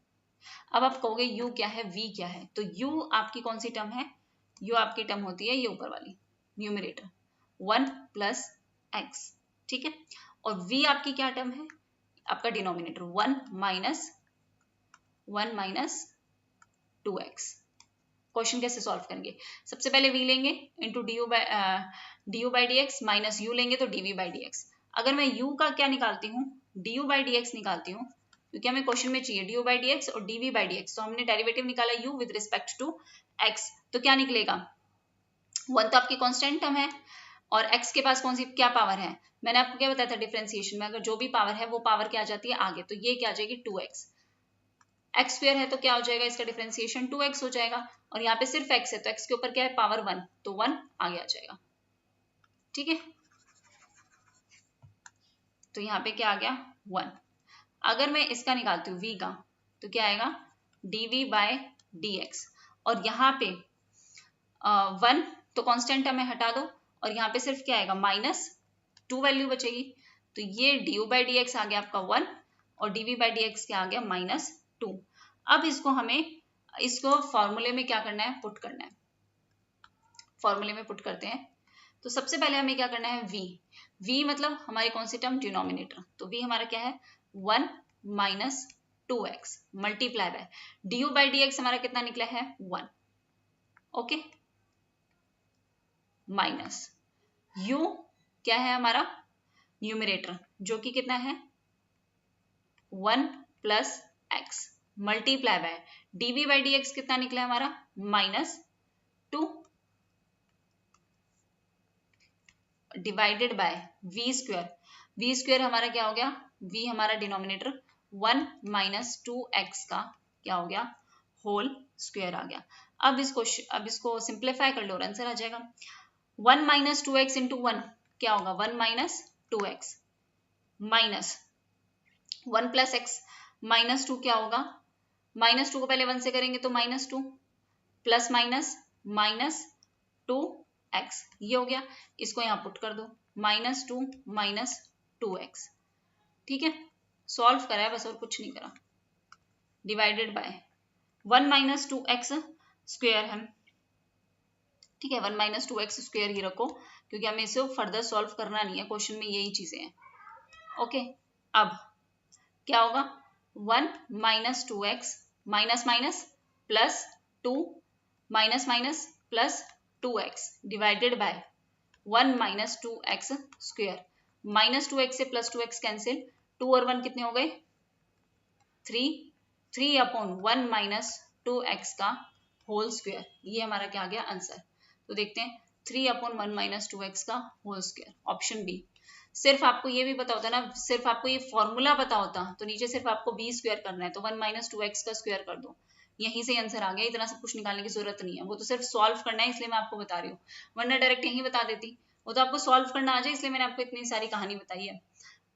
अब आप कहोगे u क्या है, v क्या है, तो u आपकी कौन सी टर्म है, u आपकी टर्म होती है ये ऊपर वाली न्यूमरेटर 1 प्लस x, ठीक है। और v आपकी क्या टर्म है, आपका डिनोमिनेटर 1 माइनस 2x। क्वेश्चन कैसे सॉल्व करेंगे, सबसे पहले v लेंगे into D you by D x, minus u लेंगे तो dv बाई डी एक्स। अगर मैं u का क्या निकालती हूँ, du बाई डी एक्स निकालती हूँ, क्योंकि हमें क्वेश्चन में चाहिए du बाई डी एक्स और dv बाई डी एक्स, तो हमने डेरिवेटिव निकाला u with respect to x, तो क्या निकलेगा, 1 तो आपकी कांस्टेंट टर्म है और x के पास कौन सी क्या पावर है, मैंने आपको क्या बताया था डिफरेंशिएशन में, अगर जो भी पावर है वो पावर क्या आ जाती है आगे, तो ये क्या आ जाएगी 2x। x स्क्वायर है तो क्या हो जाएगा, इसका डिफरेंशिएशन 2x हो जाएगा, और यहाँ पे सिर्फ x है तो x के ऊपर क्या है, पावर 1, तो 1 आगे आ जाएगा, ठीक है। तो यहाँ पे क्या आ गया 1। अगर मैं इसका निकालती हूँ v का, तो क्या आएगा dv बाय dx, और यहाँ पे 1 तो कांस्टेंट टर्म है, हटा दो, और यहाँ पे सिर्फ क्या आएगा -2 वैल्यू बचेगी। तो ये du/dx आ गया आपका 1 और dv/dx क्या आ गया -2। अब इसको हमें इसको फॉर्मूले में क्या करना है, पुट करना है। फॉर्मूले में पुट करते हैं। तो सबसे पहले हमें क्या करना है, v मतलब हमारी कौन सी टर्म, डिनोमिनेटर। तो v हमारा क्या है 1 - 2x मल्टीप्लाई बाय du/dx हमारा कितना निकला है 1। ओके, माइनस u क्या है हमारा न्यूमरेटर जो कि कितना है 1 + x मल्टीप्लाई बाय dv/dx कितना निकला है हमारा -2 डिवाइडेड बाय v स्क्वायर हमारा क्या हो गया, v हमारा डिनोमिनेटर 1 - 2x का क्या हो गया होल स्क्वायर आ गया। अब इसको सिंप्लीफाई कर लो, आंसर आ जाएगा 1 - 2x इंटू 1 क्या होगा 1 - 2x माइनस 1 + x -2 क्या होगा, -2 को पहले 1 से करेंगे तो -2 प्लस माइनस -2x ये हो गया। इसको यहाँ पुट कर दो -2 - 2x, ठीक है, सॉल्व करा है बस और कुछ नहीं करा, डिवाइडेड बाय 1 - 2x स्क्वायर है, ठीक है 1 - 2x स्क्वायर ही रखो क्योंकि हमें इसे फर्दर सॉल्व करना नहीं है, क्वेश्चन में यही चीजें हैं। ओके, अब क्या होगा 1 - 2x minus minus plus 2 minus minus plus 2x divided by 1 - 2x square, -2x से +2x कैंसिल, 2 और 1 कितने हो गए 3/1 - 2x का होल स्क्वायर, ये हमारा क्या आ गया आंसर। तो देखते हैं 3/1 - 2x का होल स्क्वायर, ऑप्शन बी। सिर्फ आपको ये भी पता होता ना, सिर्फ आपको ये फॉर्मूला पता होता तो नीचे सिर्फ आपको b स्क्वायर करना है, तो 1 - 2x का स्क्वायर कर दो, यहीं से आंसर आ गया, इतना सब कुछ निकालने की जरूरत नहीं है, वो तो सिर्फ सॉल्व करना है इसलिए मैं आपको बता रही हूँ, वरना डायरेक्ट यहीं बता देती, वो तो आपको सॉल्व करना आ जाए इसलिए मैंने आपको इतनी सारी कहानी बताई है।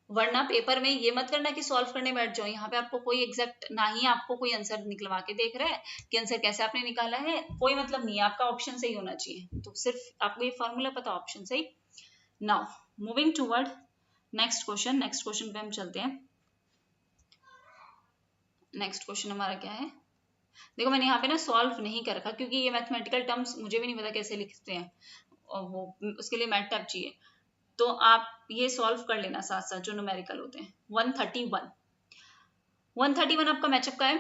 वरना पेपर में ये मत करना कि सॉल्व करने बैठ जाओ, यहाँ पे आपको कोई एग्जैक्ट ना ही आपको कोई आंसर निकलवा के देख रहा है कि आंसर कैसे आपने निकाला है, कोई मतलब नहीं है, आपका ऑप्शन सही होना चाहिए, तो सिर्फ आपको ये फॉर्मूला पता, ऑप्शन सही। Now moving toward next question पे हम चलते हैं। नेक्स्ट क्वेश्चन हमारा क्या है, देखो मैंने यहाँ पे ना सॉल्व नहीं कर रखा क्योंकि ये मैथमेटिकल टर्म्स मुझे भी नहीं पता कैसे लिखते हैं, और वो उसके लिए मैथ टैब चाहिए, तो आप ये सॉल्व कर लेना साथ साथ जो न्यूमेरिकल होते हैं। 131 आपका मैचअप का है,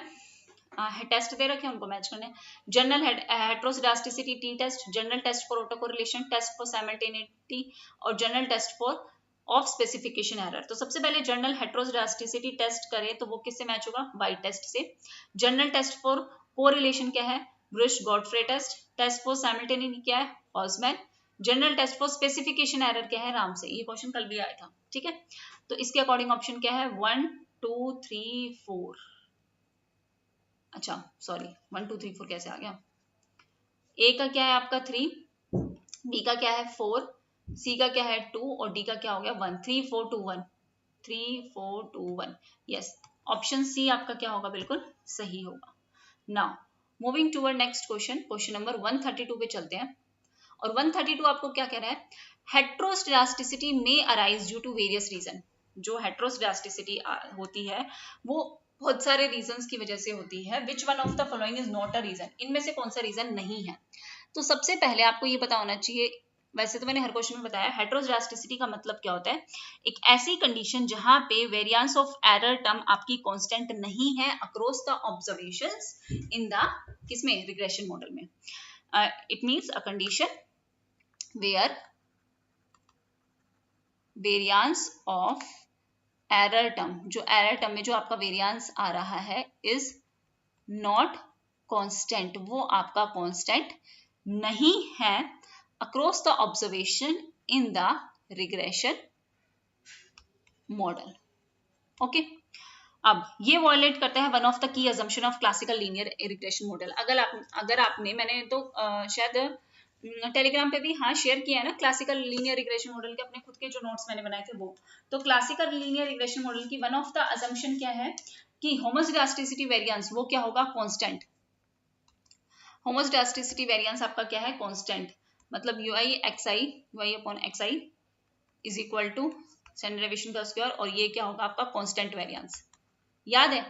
टेस्ट दे रखे हैं उनको मैच करने, general heteroscedasticity T test, general test for auto correlation, test for simultaneity और general test for of specification error. तो सबसे पहले जनरल हेट्रोस्केडास्टिसिटी टेस्ट करें तो वो किससे मैच होगा, वाइट टेस्ट से। जनरल टेस्ट फॉर कोरिलेशन क्या है, Breusch Godfrey test. Test for simultaneity क्या है, Hausman. General test for specification error क्या है, राम से, ये क्वेश्चन कल भी आया था, ठीक है। तो इसके अकॉर्डिंग ऑप्शन क्या है 1 2 3 4, अच्छा सॉरी 1 2 3 4 कैसे आ गया, ए का क्या है आपका 3, बी का क्या है 4, सी का क्या है 2 और डी का क्या हो गया 1, 3 4 2 1, 3 4 2 1, यस ऑप्शन सी आपका क्या होगा, बिल्कुल सही होगा। Now moving toward next question number 132 पे चलते हैं, और 132 आपको क्या कह रहा है, हेट्रोस्केडास्टिसिटी में arise due to various reason. जो हेट्रोस्केडास्टिसिटी होती है वो बहुत सारे रीजंस की वजह से होती है, which one of the following is not a reason, इनमें से कौन सा रीजन नहीं है। तो सबसे पहले आपको ये पता होना चाहिए, वैसे तो मैंने हर क्वेश्चन में बताया हेट्रोस्केडास्टिसिटी का मतलब क्या होता है, एक ऐसी कंडीशन जहां पे वेरिएंस ऑफ एरर टर्म आपकी कांस्टेंट नहीं है across the observations in the किसमें, रिग्रेशन मॉडल में। It means a condition where variance of error term, जो एरर टर्म में जो आपका वेरिएंस आ रहा है इज नॉट कांस्टेंट, वो आपका कांस्टेंट नहीं है across the observation in the regression model. Okay, अब ये वॉयलेट करता है one of the key assumption of classical linear regression model. अगर आपने मैंने तो शायद टेलीग्राम पे भी हाँ शेयर किया है ना क्लासिकल लीनियर रिग्रेशन मॉडल के अपने खुद के जो नोट्स मैंने बनाए थे वो, तो क्लासिकल लीनियर रिग्रेशन मॉडल की वन ऑफ द अजम्पशन क्या है कि होमोजेनिटी वेरिएंस वो क्या होगा, कांस्टेंट। होमोस्टैटिसिटी वेरिएंस आपका क्या है, कांस्टेंट, मतलब ui upon xi is equal to standard deviation का स्क्वायर, और ये क्या होगा आपका कांस्टेंट वेरिएंस। याद है,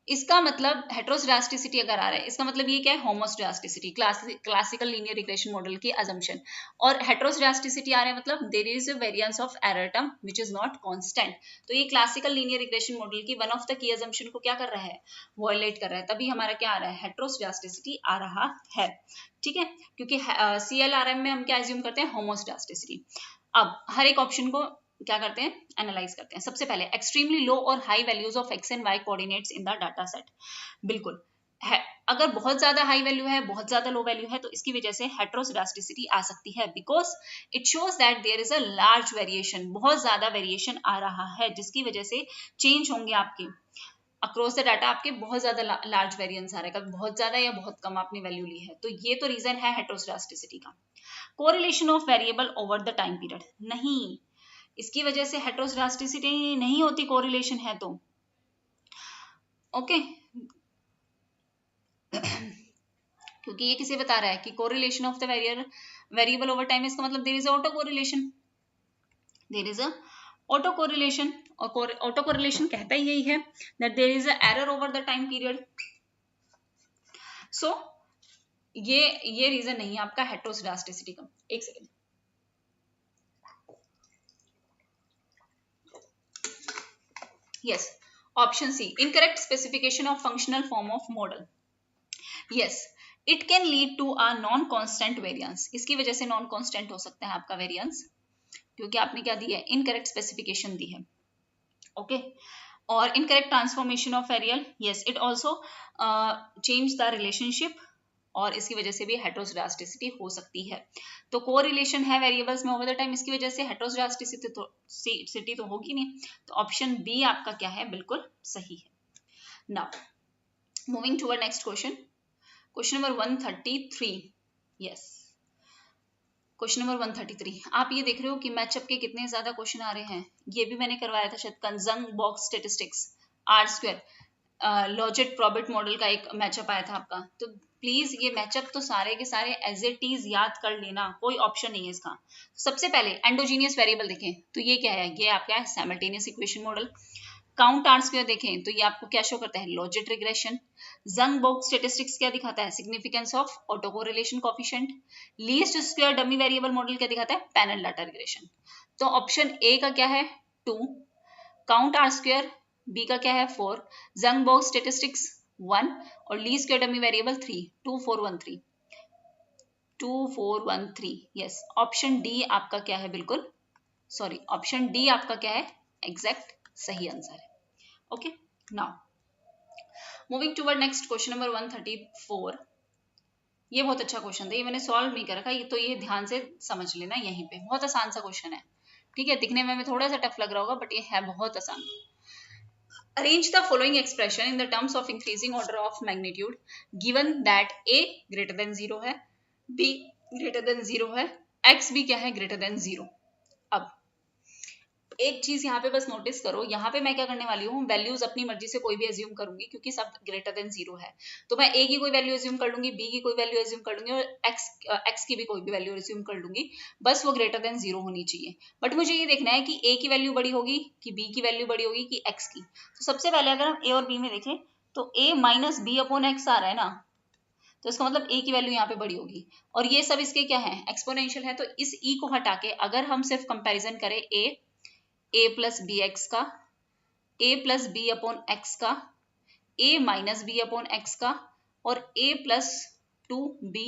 इसका मतलब हेट्रोस्केडास्टिसिटी अगर आ रहा है, इसका मतलब ये क्या है, homoscedasticity, classical linear regression model की अजम्पशन। और हेट्रोस्केडास्टिसिटी आ रहा है मतलब there is a variance of error term which is not constant. तो ये क्लासिकल लीनियर रिग्रेशन मॉडल की one of the key assumption को क्या कर रहा है, वॉयलेट कर रहा है, तभी हमारा क्या आ रहा है, हेट्रोस्केडास्टिसिटी आ रहा है। ठीक है, क्योंकि CLRM में हम क्या एज्यूम करते हैं, होमोस्केडास्टिसिटी। अब हर एक ऑप्शन को क्या करते हैं, एनालाइज करते हैं। सबसे पहले एक्सट्रीमली लो और high values of X and Y coordinates in the data set. बिल्कुल है, अगर बहुत ज्यादा हाई वैल्यू है, बहुत ज्यादा लो वैल्यू है, तो इसकी वजह से हेट्रोस्केडास्टिसिटी आ सकती है, because it shows that there is a large variation, बहुत ज्यादा वेरिएशन आ रहा है, जिसकी वजह से चेंज होंगे आपके अक्रॉस द डाटा, आपके बहुत ज्यादा लार्ज वेरिएंस आ रहा है, कभी बहुत ज्यादा या बहुत कम आपने वैल्यू ली है, तो ये तो रीजन है हेट्रोस्केडास्टिसिटी का। Correlation of variable over the time period, नहीं, इसकी वजह से हेट्रोस्केडास्टिसिटी नहीं होती, कोरिलेशन है तो ओके क्योंकि ये किसे बता रहा है कि correlation of the variable over time, इसका मतलब there is auto correlation, there is a auto correlation, और ऑटो कोरिलेशन कहता ही यही है that there is a error over the time period. So ये रीजन नहीं है आपका हेट्रोस्केडास्टिसिटी का। एक second, yes, option C, incorrect specification of functional form of model. Yes, it can lead to a non constant variance, इसकी वजह से non constant हो सकता है आपका वेरिएंस, क्योंकि आपने क्या दी है, इनकरेक्ट स्पेसिफिकेशन दी है। ओके, और incorrect transformation of variable, yes, it also change the relationship, और इसकी वजह से भी हेट्रोस्केडास्टिसिटी हो सकती है। तो कोरिलेशन है वेरिएबल्स में ओवर द टाइम, इसकी वजह से हेट्रोस्केडास्टिसिटी तो होगी नहीं, तो ऑप्शन बी आपका क्या है, बिल्कुल सही है। Now moving toward next question, question number 133। Yes, question number 133। आप ये देख रहे हो कि मैचअप के कितने ज्यादा क्वेश्चन आ रहे हैं, ये भी मैंने करवाया था शायद, कंजंग box statistics, R square, logit probit model का एक मैचअप आया था आपका। तो प्लीज ये मैचअप तो सारे के सारे एज इट इज याद कर लेना, कोई ऑप्शन नहीं है इसका। सबसे पहले एंडोजीनियस वेरिएबल देखें तो ये क्या है, ये आपका है simultaneous equation model. Count R square देखें तो ये आपको क्या शो करता है, logit regression. Ljung Box statistics क्या दिखाता है, significance of auto correlation coefficient. Least square dummy variable model क्या दिखाता है, पैनल डाटा रिग्रेशन। तो ऑप्शन ए का क्या है, 2, काउंट आर स्क्वायर बी का क्या है, 4, जंग बॉक्स स्टेटिस्टिक्स 1, और least square dummy variable 3, 2 4 1 3, 2 4 1 3। Yes, option D आपका क्या है, बिल्कुल सॉरी, ऑप्शन डी आपका क्या है, एग्जैक्ट सही आंसर है। Okay, now moving toward next question number 134। ये बहुत अच्छा क्वेश्चन था, ये मैंने सॉल्व नहीं कर रखा, ये तो ये ध्यान से समझ लेना, यहीं पे बहुत आसान सा क्वेश्चन है। ठीक है, दिखने में थोड़ा सा टफ लग रहा होगा, बट ये है बहुत आसान। Arrange the following expression in the terms of increasing order of magnitude given that a greater than 0 है, b ग्रेटर देन 0 है, x भी क्या है, ग्रेटर देन 0। अब एक चीज यहाँ पे बस नोटिस करो, यहाँ पे मैं क्या करने वाली हूँ, वैल्यूज अपनी मर्जी से कोई भी एज्यूम करूंगी, क्योंकि सब ग्रेटर देन 0 है, तो मैं a की कोई वैल्यू एज्यूम कर लूंगी, b की कोई वैल्यू एज्यूम कर लूंगी, और x की भी कोई भी वैल्यू एज्यूम कर लूंगी, बस वो ग्रेटर देन 0 होनी चाहिए। बट मुझे ये देखना है कि a की वैल्यू बड़ी होगी कि b की वैल्यू बड़ी होगी कि x की। तो सबसे पहले अगर हम a और b में देखें तो a minus B upon X आ रहा है ना, तो इसका मतलब a की वैल्यू यहाँ पे बड़ी होगी, और ये सब इसके क्या है, एक्सपोनेंशियल है, तो इस e को हटा के अगर हम सिर्फ कंपेरिजन करें a प्लस बी एक्स का, a plus B upon X का, a minus B upon X का, और a प्लस 2b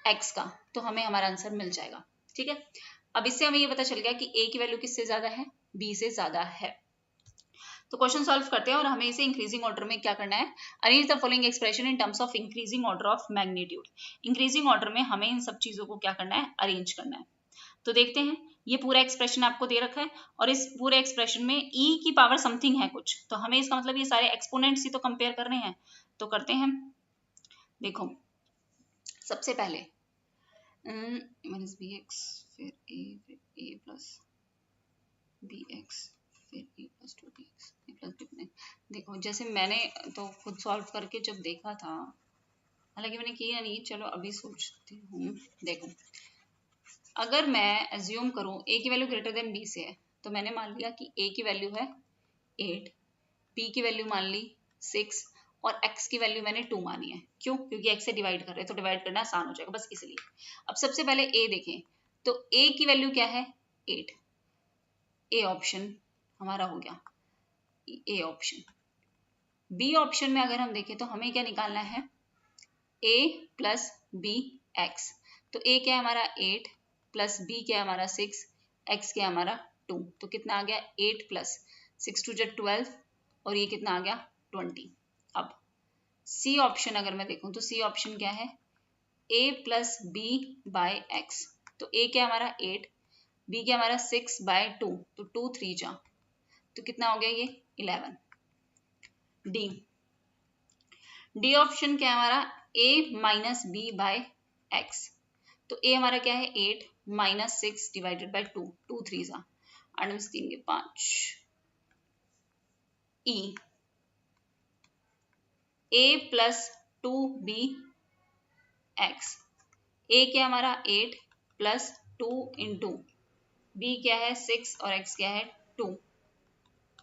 एक्स का, तो हमें हमारा आंसर मिल जाएगा। ठीक है, अब इससे हमें ये पता चल गया कि a की वैल्यू किससे ज्यादा है, b से ज्यादा है। तो क्वेश्चन सॉल्व करते हैं, और हमें इसे इंक्रीजिंग ऑर्डर में क्या करना है, arrange the following expression in terms of increasing order of magnitude. Increasing order में हमें इन सब चीजों को क्या करना है, अरेंज करना है। तो देखते हैं, ये पूरा एक्सप्रेशन आपको दे रखा है, और इस पूरे एक्सप्रेशन में e की पावर समथिंग है कुछ, तो हमें इसका मतलब ये सारे एक्सपोनेंट्स ही तो कंपेयर करने हैं, तो करते हैं। देखो सबसे पहले माइनस बी एक्स, फिर ए प्लस बी एक्स, फिर ए प्लस 2bx, ए प्लस बी। देखो जैसे मैंने तो खुद सॉल्व करके जब देखा था, हालांकि मैंने किया नहीं, चलो अभी सोचती हूँ। देखो, अगर मैं एज्यूम करूँ a की वैल्यू ग्रेटर देन b से है, तो मैंने मान लिया कि a की वैल्यू है 8, b की वैल्यू मान ली 6 और x की वैल्यू मैंने 2 मानी है। क्यों? क्योंकि x से डिवाइड कर रहे हैं तो डिवाइड करना आसान हो जाएगा, बस इसलिए। अब सबसे पहले a देखें, तो a की वैल्यू क्या है? 8। a ऑप्शन हमारा हो गया, a ऑप्शन। b ऑप्शन में अगर हम देखें तो हमें क्या निकालना है? a plus B X. तो a क्या है हमारा 8 प्लस b क्या है हमारा 6, x क्या है हमारा 2। तो कितना आ गया? 8 प्लस 6 2 जा 12 और ये कितना आ गया? 20। अब c ऑप्शन अगर मैं देखूं तो c ऑप्शन क्या है? a plus B by X. तो a क्या है हमारा 8, b क्या है हमारा 6 बाय 2, तो 2 3 जा, तो कितना हो गया ये? 11। डी ऑप्शन क्या है हमारा? a minus B by X. तो a हमारा क्या है? 8 माइनस 6 डिवाइडेड बाय 2, 2 3 जा, 8 में से 3 के 5। e a plus 2b x. a क्या है हमारा? 8 प्लस 2 इंटू b क्या है? 6 और x क्या है? 2।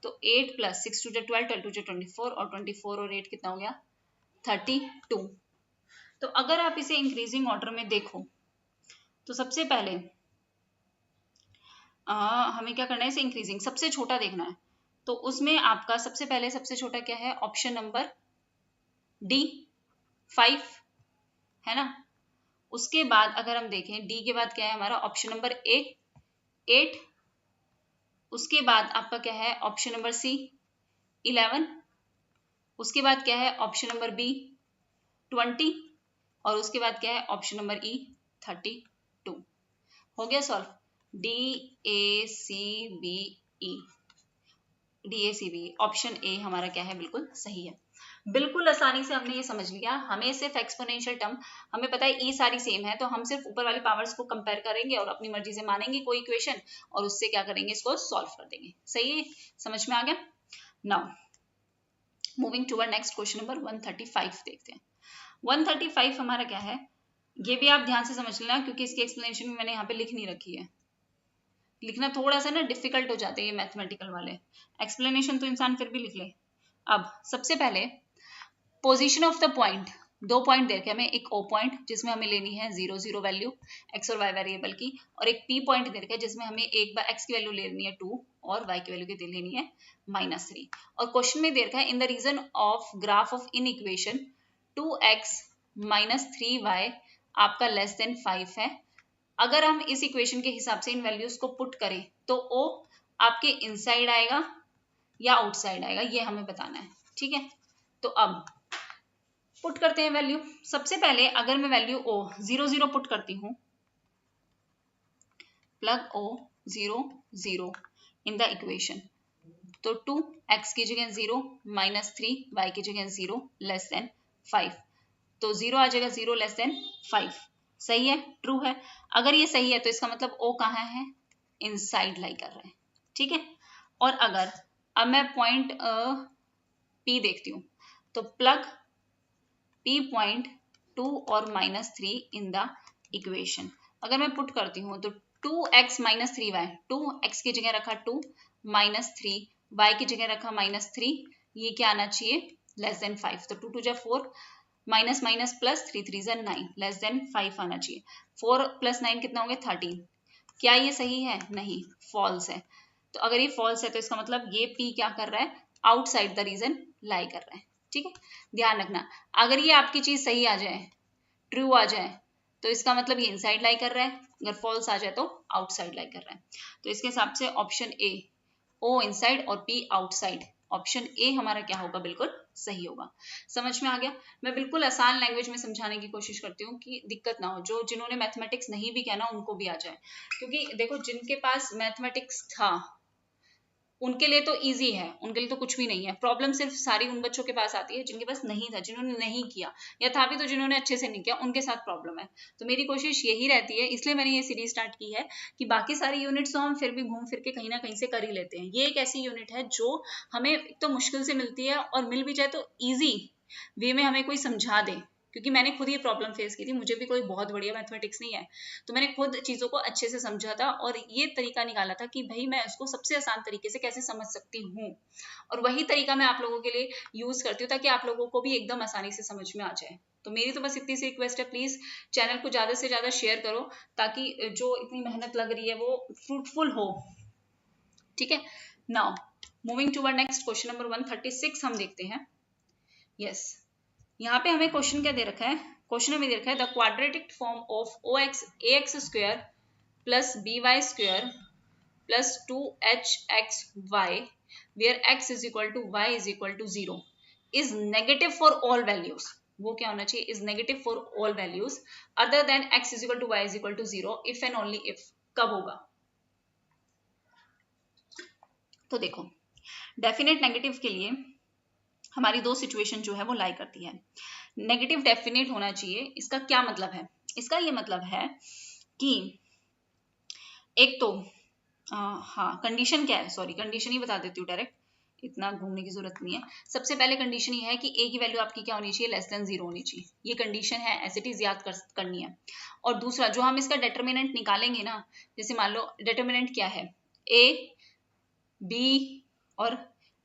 तो 8 प्लस 6 2 12, 12 2 24 और 24 और 8 कितना हो गया? 32। तो अगर आप इसे इंक्रीजिंग ऑर्डर में देखो तो सबसे पहले हमें क्या करना है? इसे इंक्रीजिंग, सबसे छोटा देखना है। तो उसमें आपका सबसे पहले सबसे छोटा क्या है? ऑप्शन नंबर डी 5 है ना। उसके बाद अगर हम देखें डी के बाद क्या है हमारा? Option number A 8। उसके बाद आपका क्या है? Option number C 11। उसके बाद क्या है? ऑप्शन नंबर बी 20 और उसके बाद क्या है? Option number E 32। हो गया solve. D A C B E, D A C B, option A हमारा क्या है? बिल्कुल सही है। बिल्कुल आसानी से हमने ये समझ लिया। हमें सिर्फ एक्सपोनेंशियल टर्म, हमें पता है ई सारी सेम है, तो हम सिर्फ ऊपर वाली पावर्स को कंपेयर करेंगे और अपनी मर्जी से मानेंगे कोई इक्वेशन और उससे क्या करेंगे? इसको सॉल्व कर देंगे। सही है, समझ में आ गया। Now moving to our next question number 135 देखते हैं। 135 हमारा क्या है? ये भी आप ध्यान से समझ लेना क्योंकि इसकी एक्सप्लेनेशन मैंने यहाँ पे लिख नहीं रखी है। लिखना थोड़ा सा ना डिफिकल्ट हो जाते हैं ये मैथमेटिकल वाले, एक्सप्लेनेशन तो इंसान फिर भी लिख ले। अब सबसे पहले position of the point, 2 point दे रखे हमें, एक ओ पॉइंट जिसमें हमें लेनी है 0 0 वैल्यू एक्स और वाई वेरिएबल की, और एक पी पॉइंट दे रखा है जिसमें हमें एक बार एक्स की वैल्यू लेनी है 2 और वाई की वैल्यू की लेनी है -3। और क्वेश्चन में दे रखा है in the region of graph of inequation 2x - 3y आपका लेस देन 5 है। अगर हम इस इक्वेशन के हिसाब से इन वैल्यूज को पुट करें तो ओ आपके इनसाइड आएगा या आउटसाइड आएगा, ये हमें बताना है। ठीक है, तो अब पुट करते हैं वैल्यू। सबसे पहले अगर मैं वैल्यू ओ 0 0 पुट करती हूँ, plug O 0 0 in the equation, तो 2x की जगह 0 -3y की जगह 0 लेस देन 5, तो 0 आ जाएगा 0 लेस देन 5। सही है, ट्रू है। अगर ये सही है तो इसका मतलब ओ कहाँ है? इनसाइड लाई कर रहा है। ठीक है, और अगर अब मैं पॉइंट P देखती हूँ, तो प्लग P पॉइंट 2 और -3 इन द इक्वेशन, अगर मैं पुट करती हूँ तो 2x - 3y, 2x की जगह रखा 2 -3 y की जगह रखा -3, ये क्या आना चाहिए? Less than 5। तो 2 2 जा 4 माइनस माइनस प्लस 3 3 जा 9 लेस देन 5 आना चाहिए। 4 + 9 कितना हो गया? 13। क्या ये सही है? नहीं, फॉल्स है। तो अगर ये फॉल्स है तो इसका मतलब ये P क्या कर रहा है? आउटसाइड द रीजन लाई कर रहा है। ठीक है, ध्यान रखना। अगर ये आपकी चीज सही आ जाए, ट्रू आ जाए, तो इसका मतलब ये इनसाइड लाई कर रहा है, अगर फॉल्स आ जाए तो आउटसाइड लाई कर रहा है। तो इसके हिसाब से ऑप्शन ए, ओ इनसाइड और पी आउटसाइड, ऑप्शन ए हमारा क्या होगा? बिल्कुल सही होगा। समझ में आ गया। मैं बिल्कुल आसान लैंग्वेज में समझाने की कोशिश करती हूँ कि दिक्कत ना हो, जो जिन्होंने मैथमेटिक्स नहीं भी किया ना उनको भी आ जाए, क्योंकि देखो जिनके पास मैथमेटिक्स था उनके लिए तो इजी है, उनके लिए तो कुछ भी नहीं है। प्रॉब्लम सिर्फ सारी उन बच्चों के पास आती है जिनके पास नहीं था, जिन्होंने नहीं किया, या था भी तो जिन्होंने अच्छे से नहीं किया, उनके साथ प्रॉब्लम है। तो मेरी कोशिश यही रहती है, इसलिए मैंने ये सीरीज स्टार्ट की है कि बाकी सारी यूनिट्स तो हम फिर भी घूम फिर के कहीं ना कहीं से कर ही लेते हैं। ये एक ऐसी यूनिट है जो हमें एक तो मुश्किल से मिलती है और मिल भी जाए तो ईजी वे में हमें कोई समझा दे, क्योंकि मैंने खुद ये प्रॉब्लम फेस की थी, मुझे भी कोई बहुत बढ़िया मैथमेटिक्स नहीं है, तो मैंने खुद चीज़ों को अच्छे से समझा था और ये तरीका निकाला था कि भाई मैं उसको सबसे आसान तरीके से कैसे समझ सकती हूँ, और वही तरीका मैं आप लोगों के लिए यूज़ करती हूँ ताकि आप लोगों को भी एकदम आसानी से समझ में आ जाए। तो मेरी तो बस इतनी सी रिक्वेस्ट है, प्लीज़ चैनल को ज़्यादा से ज़्यादा शेयर करो ताकि जो इतनी मेहनत लग रही है वो फ्रूटफुल हो। ठीक है, now moving to next question number 136 हम देखते हैं। यस, यहाँ पे हमें क्वेश्चन क्या दे रखा है, क्वेश्चन हमें दे रखा है the quadratic form of O X A X square plus B Y square plus 2hxy where x is equal to y is equal to 0 is negative for all values। वो क्या होना चाहिए, is negative for all values other than x is equal to y is equal to 0 if and only if। कब होगा? तो देखो, definite negative के लिए हमारी दो सिचुएशन जो है वो लाई करती है। नेगेटिव डेफिनेट होना चाहिए, इसका क्या मतलब है? इसका ये मतलब है कि एक तो हाँ, कंडीशन क्या है, सॉरी कंडीशन ही बता देती हूँ डायरेक्ट, इतना घूमने की जरूरत नहीं है। सबसे पहले कंडीशन ये है कि ए की वैल्यू आपकी क्या होनी चाहिए, लेस देन 0 होनी चाहिए। ये कंडीशन है, एज इट इज याद करनी है। और दूसरा जो हम इसका डिटर्मिनेंट निकालेंगे ना, जैसे मान लो डिटर्मिनेंट क्या है, ए बी और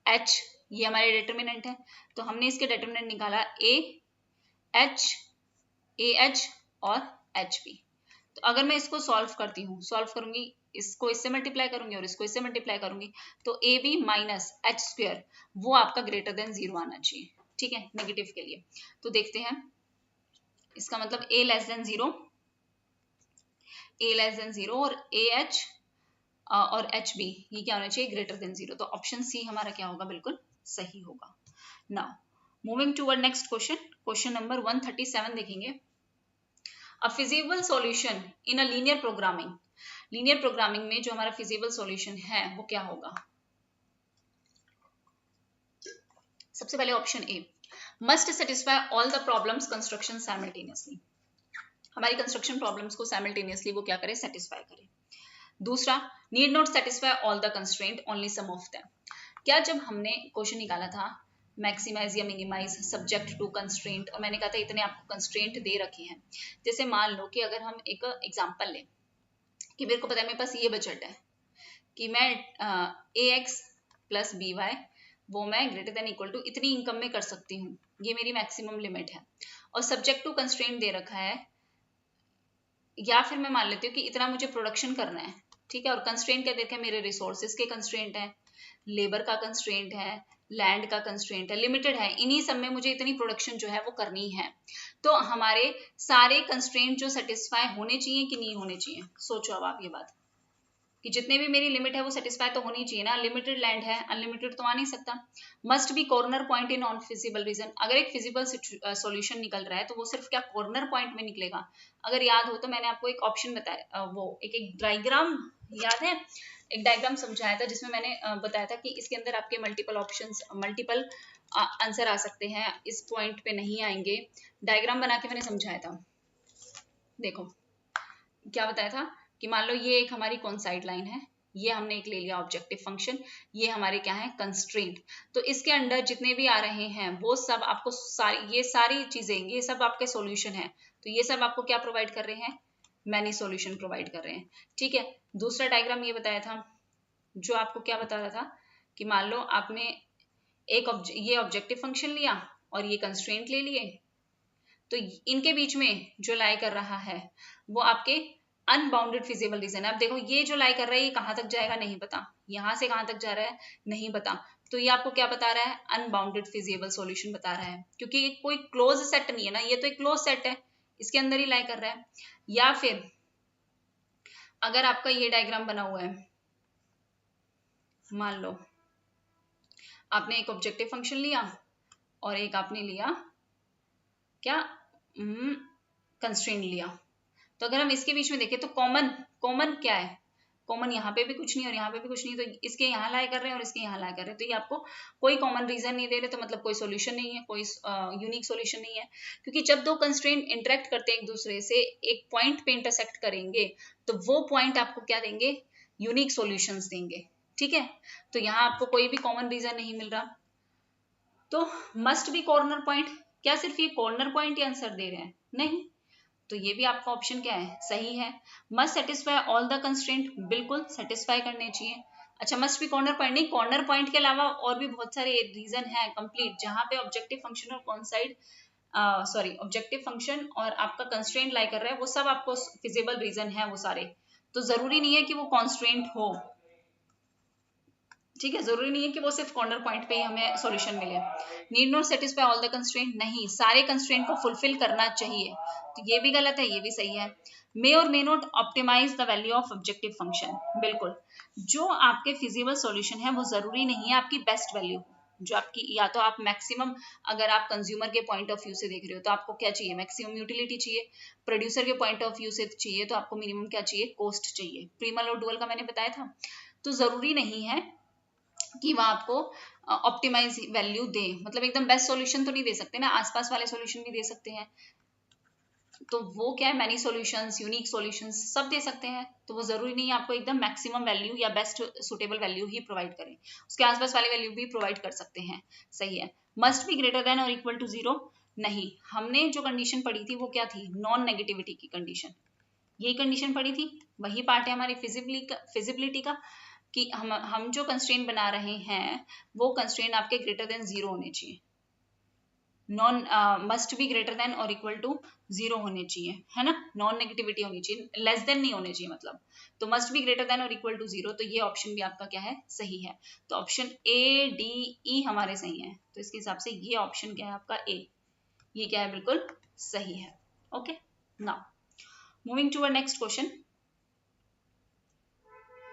एच, ये हमारे डिटर्मिनेंट है। तो हमने इसके डिटर्मिनेंट निकाला ए एच और एच बी। तो अगर मैं इसको सॉल्व करती हूँ, सॉल्व करूंगी, इसको इससे मल्टीप्लाई करूंगी और इसको इससे मल्टीप्लाई करूंगी, तो A B minus H square वो आपका ग्रेटर देन 0 आना चाहिए। ठीक है, नेगेटिव के लिए। तो देखते हैं, इसका मतलब ए लेस देन 0, ए लेस देन 0 और ए एच और एच बी ये क्या होना चाहिए, ग्रेटर देन 0। तो ऑप्शन सी हमारा क्या होगा, बिल्कुल सही होगा। Now moving toward next question, question number 137 देखेंगे। अ feasible solution in a linear programming, linear programming में जो हमारा फिजिबल सॉल्यूशन है वो क्या होगा? सबसे पहले option A, must satisfy all the problems construction simultaneously, हमारी कंस्ट्रक्शन प्रॉब्लम्स को साइमल्टेनियसली वो क्या करे, सेटिस्फाई करे। दूसरा, need not satisfy all the constraint only some of them. क्या जब हमने क्वेश्चन निकाला था मैक्सिमाइज या मिनिमाइज सब्जेक्ट टू कंस्ट्रेंट, और मैंने कहा था इतने आपको कंस्ट्रेंट दे रखे हैं, जैसे मान लो कि अगर हम एक एग्जांपल लें कि मेरे को पता है मेरे पास ये बजट है कि मैं ए एक्स प्लस बी वाई वो मैं ग्रेटर देन इक्वल टू इतनी इनकम में कर सकती हूँ, ये मेरी मैक्सिमम लिमिट है, और सब्जेक्ट टू कंस्ट्रेंट दे रखा है, या फिर मैं मान लेती हूँ कि इतना मुझे प्रोडक्शन करना है। ठीक है, और कंस्ट्रेंट क्या देखा है, मेरे रिसोर्सेज के कंस्ट्रेंट है, लेबर का कंस्ट्रेंट है, लैंड का कंस्ट्रेंट है, लिमिटेड है, इन्हीं सब में मुझे इतनी प्रोडक्शन जो है वो करनी है। तो हमारे सारे कंस्ट्रेंट जो सेटिस्फाई होने चाहिए कि नहीं होने चाहिए, सोचो अब आप ये बात कि जितने भी मेरी लिमिट है वो सेटिस्फाई तो होनी चाहिए ना। लिमिटेड लैंड है, अनलिमिटेड तो आ नहीं सकता। Must be corner point in non feasible region, अगर एक फिजिबल सॉल्यूशन निकल रहा है तो वो सिर्फ क्या कॉर्नर पॉइंट में निकलेगा। अगर याद हो तो मैंने आपको एक ऑप्शन बताया, वो एक डायग्राम याद है, एक डायग्राम समझाया था जिसमें मैंने बताया था कि इसके अंदर आपके मल्टीपल ऑप्शंस, मल्टीपल आंसर आ सकते हैं, इस पॉइंट पे नहीं आएंगे। डायग्राम बना के मैंने समझाया था। देखो क्या बताया था कि मान लो ये एक हमारी कौन साइड लाइन है, ये हमने एक ले लिया ऑब्जेक्टिव फंक्शन, ये हमारे क्या है, कंस्ट्रेंट। तो इसके अंडर जितने भी आ रहे हैं वो सब आपको ये सारी चीजें, ये सब आपके सॉल्यूशन है। तो ये सब आपको क्या प्रोवाइड कर रहे हैं, मैनी सॉल्यूशन प्रोवाइड कर रहे हैं। ठीक है, दूसरा डायग्राम ये बताया था जो आपको क्या बता रहा था कि मान लो आपने ये ऑब्जेक्टिव फंक्शन लिया और ये कंस्ट्रेंट ले लिए, तो इनके बीच में जो लाई कर रहा है वो आपके अनबाउंडेड फिजिबल रीजन है। अब देखो ये जो लाई कर रहा है ये कहाँ तक जाएगा नहीं पता, यहाँ से कहाँ तक जा रहा है नहीं पता, तो ये आपको क्या बता रहा है, अनबाउंडेड फिजिबल सॉल्यूशन बता रहा है, क्योंकि ये कोई क्लोज सेट नहीं है ना, ये तो एक क्लोज सेट है, इसके अंदर ही लाई कर रहा है। या फिर अगर आपका ये डायग्राम बना हुआ है, मान लो आपने एक ऑब्जेक्टिव फंक्शन लिया और एक आपने लिया क्या, कंस्ट्रेंट लिया, तो अगर हम इसके बीच में देखें तो कॉमन क्या है, कॉमन यहाँ पे भी कुछ नहीं और यहाँ पे भी कुछ नहीं, तो इसके यहाँ लाई कर रहे हैं और इसके यहाँ लाई कर रहे हैं, तो ये आपको कोई कॉमन रीजन नहीं दे रहे, तो मतलब कोई सॉल्यूशन नहीं है, कोई यूनिक सॉल्यूशन नहीं है। क्योंकि जब दो कंस्ट्रेंट इंटरेक्ट करते हैं एक दूसरे से, एक पॉइंट पे इंटरसेक्ट करेंगे, तो वो पॉइंट आपको क्या देंगे, यूनिक सॉल्यूशंस देंगे। ठीक है, तो यहाँ आपको कोई भी कॉमन रीजन नहीं मिल रहा, तो मस्ट बी कॉर्नर पॉइंट, क्या सिर्फ ये कॉर्नर पॉइंट ही आंसर दे रहे हैं? नहीं, तो ये भी आपका ऑप्शन क्या है, सही है। Must satisfy all the constraint, बिल्कुल सेटिस्फाई करने चाहिए। अच्छा, मस्ट भी कॉर्नर पॉइंट नहीं, कॉर्नर पॉइंट के अलावा और भी बहुत सारे रीजन है कंप्लीट, जहां पे ऑब्जेक्टिव फंक्शन और कौन साइड ऑब्जेक्टिव फंक्शन और आपका कंस्ट्रेंट लाई कर रहा है, वो सब आपको फिजिबल रीजन है वो सारे। तो जरूरी नहीं है कि वो कॉन्स्ट्रेंट हो, ठीक है, जरूरी नहीं है कि वो सिर्फ कॉर्नर पॉइंट पे ही हमें सॉल्यूशन मिले। Need not satisfy all the constraint, नहीं, सारे कंस्ट्रेंट को फुलफिल करना चाहिए, तो ये भी गलत है, ये भी सही है। मे और may not optimize the value of objective function, बिल्कुल, जो आपके फिजिबल सॉल्यूशन है वो जरूरी नहीं है आपकी बेस्ट वैल्यू हो, जो आपकी, या तो आप मैक्सिमम, अगर आप कंज्यूमर के पॉइंट ऑफ व्यू से देख रहे हो तो आपको क्या चाहिए, मैक्सिमम यूटिलिटी चाहिए। प्रोड्यूसर के पॉइंट ऑफ व्यू से चाहिए तो आपको मिनिमम क्या चाहिए, कोस्ट चाहिए। प्रीमल और डुअल का मैंने बताया था। तो जरूरी नहीं है कि वह आपको ऑप्टिमाइज वैल्यू दे, मतलब एकदम बेस्ट सॉल्यूशन तो नहीं दे सकते ना, आसपास वाले सॉल्यूशन भी दे सकते हैं। तो वो क्या है, मैनी सॉल्यूशंस, यूनिक सॉल्यूशंस सब दे सकते हैं, तो वो जरूरी नहीं है आपको एकदम मैक्सिमम वैल्यू या बेस्ट सुटेबल वैल्यू ही प्रोवाइड करें, उसके आसपास वाली वैल्यू भी प्रोवाइड कर सकते हैं, सही है। मस्ट बी ग्रेटर देन और इक्वल टू 0, नहीं, हमने जो कंडीशन पढ़ी थी वो क्या थी, नॉन नेगेटिविटी की कंडीशन, यही कंडीशन पढ़ी थी, वही पार्ट है हमारी फिजिबिलिटी का, कि हम जो कंस्ट्रेंट बना रहे हैं वो कंस्ट्रेंट आपके ग्रेटर देन 0 होने चाहिए, non must be greater than और इक्वल टू 0 होने चाहिए, है ना, नॉन नेगेटिविटी होनी चाहिए, लेस देन नहीं होने चाहिए मतलब। तो मस्ट बी ग्रेटर देन और इक्वल टू 0, तो ये ऑप्शन भी आपका क्या है, सही है। तो ऑप्शन ए डी ई हमारे सही है, तो इसके हिसाब से ये ऑप्शन क्या है आपका ए, ये क्या है, बिल्कुल सही है। Okay, now moving to our next question.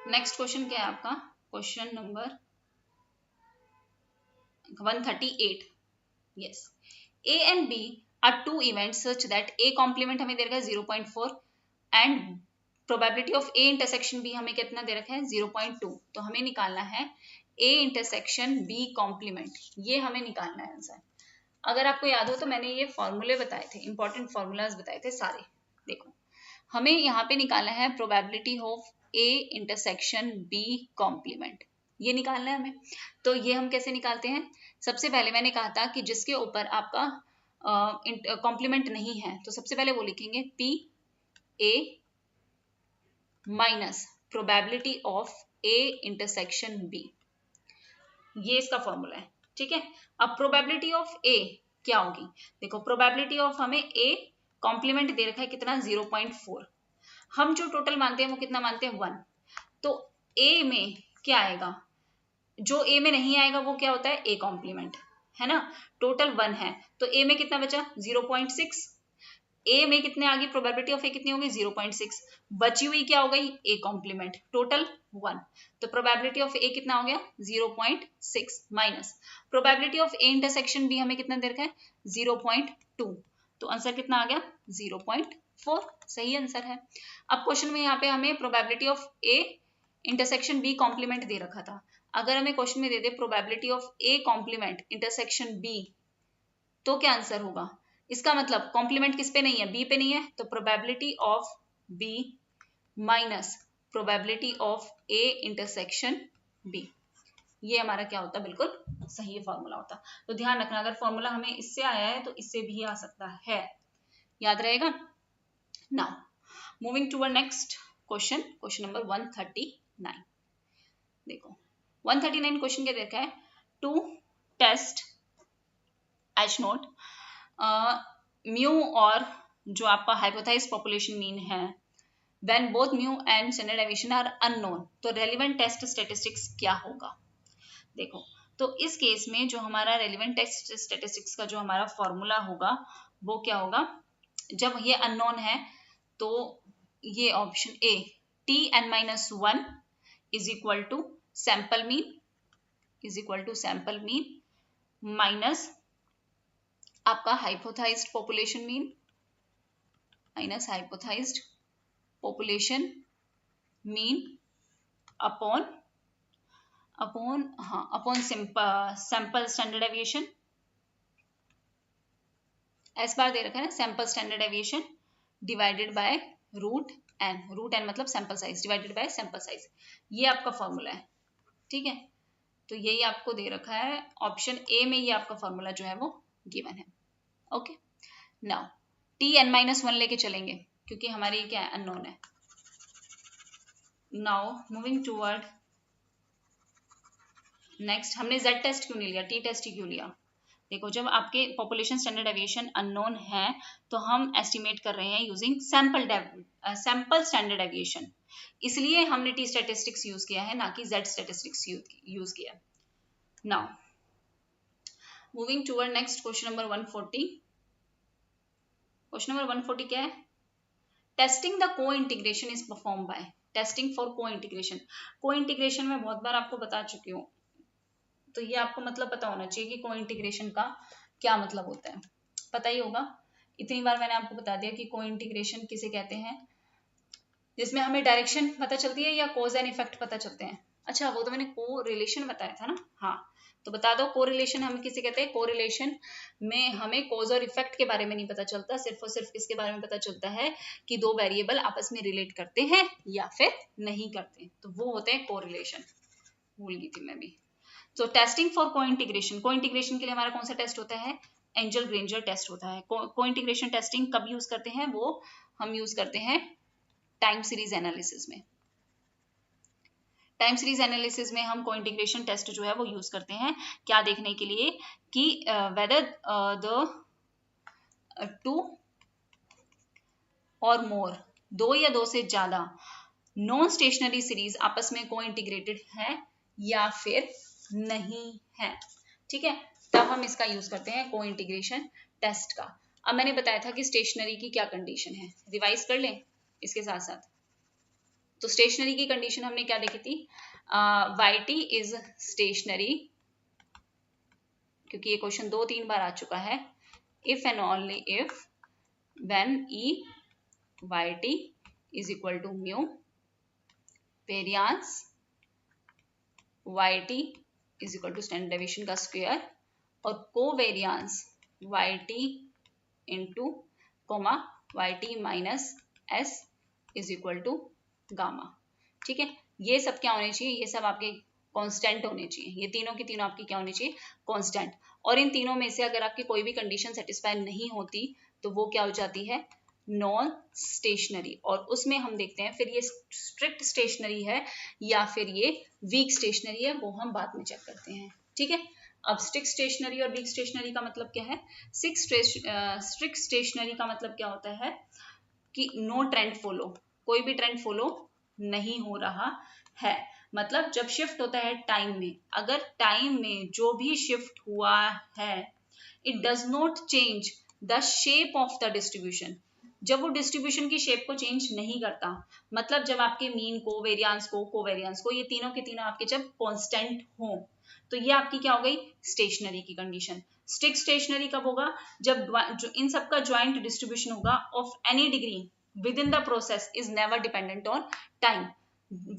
Next question क्या है आपका, question number 138। Yes, A and B are two events such that A complement हमें दे रखा है 0.4 and probability of A intersection B हमें कितना दे रखा है 0.2, तो हमें निकालना है A intersection B complement, ये हमें निकालना है आंसर। अगर आपको याद हो तो मैंने ये फॉर्मूले बताए थे, इंपॉर्टेंट फॉर्मूलाज बताए थे सारे। देखो, हमें यहाँ पे निकालना है probability of A intersection B complement, ये निकालना है हमें। तो ये हम कैसे निकालते हैं, सबसे पहले मैंने कहा था कि जिसके ऊपर आपका कॉम्प्लीमेंट नहीं है, तो सबसे पहले वो लिखेंगे P A minus probability of A intersection B, ये इसका फॉर्मूला है, ठीक है। अब प्रोबेबिलिटी ऑफ A क्या होगी, देखो प्रोबेबिलिटी ऑफ हमें A कॉम्प्लीमेंट दे रखा है कितना 0.4, हम जो टोटल मानते हैं वो कितना मानते हैं 1, तो A में क्या आएगा, जो A में नहीं आएगा वो क्या होता है A कॉम्प्लीमेंट, है ना। टोटल 1 है तो A में कितना बचा 0.6, A में कितने आ गई, प्रोबेबिलिटी ऑफ A कितनी होगी 0.6, बची हुई क्या हो गई A कॉम्प्लीमेंट, टोटल 1, तो प्रोबेबिलिटी ऑफ A कितना हो गया 0.6 minus probability of A intersection B हमें कितना दे रखा है 0.2, तो आंसर कितना आ गया 0.4, सही आंसर है। अब क्वेश्चन में यहाँ पे हमें probability of A intersection B complement दे रखा था, अगर हमें क्वेश्चन में दे दे probability of A complement intersection B, तो क्या आंसर होगा, इसका मतलब कॉम्प्लीमेंट किस पे नहीं है, बी पे नहीं है, तो probability of B minus probability of A intersection B, ये हमारा क्या होता है, बिल्कुल सही फॉर्मूला होता। तो ध्यान रखना, अगर फॉर्मूला हमें इससे आया है तो इससे भी आ सकता है, याद रहेगा। Now moving to next question, question number 139। देखो 139 क्वेश्चन क्या देखा है, to test H naught mu और जो आपका हाइपोथेसिस पॉपुलेशन मीन है, when both mu and standard deviation are unknown, तो रेलेवेंट टेस्ट स्टैटिस्टिक्स क्या होगा। देखो, तो इस केस में जो हमारा रेलेवेंट टेस्ट स्टैटिस्टिक्स का जो हमारा फॉर्मूला होगा वो क्या होगा, जब ये अननोन है तो ये option A Tn-1 is equal to sample mean minus आपका hypothesized population mean minus hypothesized population mean upon sample standard deviation, S bar दे रखा है ना, sample standard deviation divided by root N मतलब sample size divided by sample size, ये आपका formula है, ठीक है। तो यही आपको दे रखा है ऑप्शन ए में, ये आपका फॉर्मूला जो है वो गिवन है। ओके, नाउ Tn-1 लेके चलेंगे क्योंकि हमारी क्या है, अननोन है। नाउ मूविंग टूवर्ड नेक्स्ट, हमने Z टेस्ट क्यों नहीं लिया, T टेस्ट ही क्यों लिया? देखो, जब आपके पॉपुलेशन स्टैंडर्ड डेविएशन अननोन है तो हम एस्टिमेट कर रहे हैं यूजिंग सैंपल स्टैंडर्ड डेविएशन, इसलिए हमने T स्टैटिस्टिक्स यूज किया है, ना कि Z स्टैटिस्टिक्स यूज किया। Now moving toward next question number 140। Question number 140 क्या है? टेस्टिंग द को integration is perform by, testing for को इंटीग्रेशन। को इंटीग्रेशन में बहुत बार आपको बता चुकी हूँ, तो ये आपको मतलब पता होना चाहिए कि को इंटीग्रेशन का क्या मतलब होता है, पता ही होगा। इतनी बार मैंने आपको बता दिया कि को इंटीग्रेशन किसे कहते हैं, जिसमें हमें डायरेक्शन पता चलती है या कॉज एंड इफेक्ट पता चलते हैं। अच्छा, वो तो मैंने को रिलेशन बताया था ना, हाँ, तो बता दो को रिलेशन हम किसे कहते हैं। को रिलेशन में हमें कॉज और इफेक्ट के बारे में नहीं पता चलता, सिर्फ और सिर्फ किसके बारे में पता चलता है कि दो वेरिएबल आपस में रिलेट करते हैं या फिर नहीं करते, तो वो होते हैं को रिलेशन। भूल गई थी मैं भी। तो टेस्टिंग फॉर को इंटीग्रेशन, को इंटीग्रेशन के लिए हमारा कौन सा टेस्ट होता है, एंजल ग्रेंजर टेस्ट होता है। को इंटीग्रेशन टेस्टिंग कब यूज करते हैं, वो हम यूज करते हैं टाइम सीरीज एनालिसिस में। टाइम सीरीज एनालिसिस में हम को इंटीग्रेशन टेस्ट जो है वो यूज करते हैं, क्या देखने के लिए कि वेदर द टू और मोर, दो या दो से ज्यादा नॉन स्टेशनरी सीरीज आपस में को इंटीग्रेटेड है या फिर नहीं है। ठीक है, तब हम इसका यूज करते हैं को इंटीग्रेशन टेस्ट का। अब मैंने बताया था कि स्टेशनरी की क्या कंडीशन है, रिवाइज कर लें इसके साथ साथ। तो स्टेशनरी की कंडीशन हमने क्या देखी थी, YT इज स्टेशनरी, क्योंकि ये क्वेश्चन 2-3 बार आ चुका है। If and only if when YT is equal to mu, variance YT is equal to standard deviation का स्क्वायर, और covariance YT into comma YT minus S is equal to gamma. ठीक है, ये सब क्या होने चाहिए, ये सब आपके कांस्टेंट होने चाहिए, ये तीनों की तीनों आपकी क्या होनी चाहिए, कांस्टेंट। और इन तीनों में से अगर आपकी कोई भी कंडीशन सेटिस्फाई नहीं होती तो वो क्या हो जाती है, नॉन स्टेशनरी। और उसमें हम देखते हैं फिर ये स्ट्रिक्ट स्टेशनरी है या फिर ये वीक स्टेशनरी है, वो हम बाद में चेक करते हैं। ठीक है, अब स्ट्रिक्ट स्टेशनरी और वीक स्टेशनरी का मतलब क्या है। स्ट्रिक्ट स्टेशनरी का मतलब क्या होता है कि नो ट्रेंड फॉलो, कोई भी ट्रेंड फॉलो नहीं हो रहा है। मतलब जब शिफ्ट होता है टाइम में, अगर टाइम में जो भी शिफ्ट हुआ है, it does not change the shape of the distribution, जब वो डिस्ट्रीब्यूशन की शेप को चेंज नहीं करता, मतलब जब आपके मीन को, वेरियांस को, कोवेरियांस को, ये तीनों के तीनों आपके जब कांस्टेंट हो, तो ये आपकी क्या हो गई, स्टेशनरी की कंडीशन। स्ट्रिक्ट स्टेशनरी कब होगा, जब जो इन सबका ज्वाइंट डिस्ट्रीब्यूशन होगा of any degree with in the process is never dependent on time,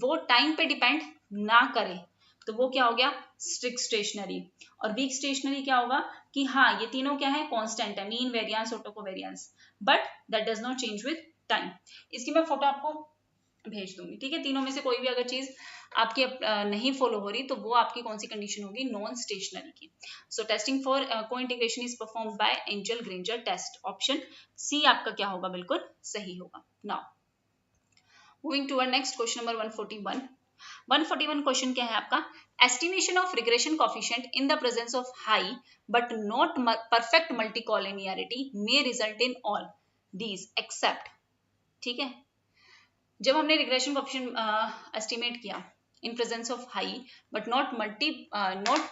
वो टाइम पे डिपेंड ना करे, तो वो क्या हो गया, स्ट्रिक्ट स्टेशनरी। और वीक स्टेशनरी क्या होगा कि हाँ, ये तीनों क्या है, कांस्टेंट है, mean, variance, autocovariance, but that does not change with time. इसकी मैं फोटो आपको भेज दूंगी। ठीक है, तीनों में से कोई भी अगर चीज आपकी नहीं फॉलो हो रही तो वो आपकी कौन सी कंडीशन होगी, नॉन स्टेशनरी की। So testing for cointegration is performed by Engle Granger test, option C आपका क्या होगा, बिल्कुल सही होगा। Now moving to our next question number 141। 141 question क्या है आपका, estimation of regression coefficient in the presence of high but not perfect multicollinearity may result in all these except. ठीक है, जब हमने रिग्रेशन कोफिशिएंट एस्टिमेट किया in presence of high but not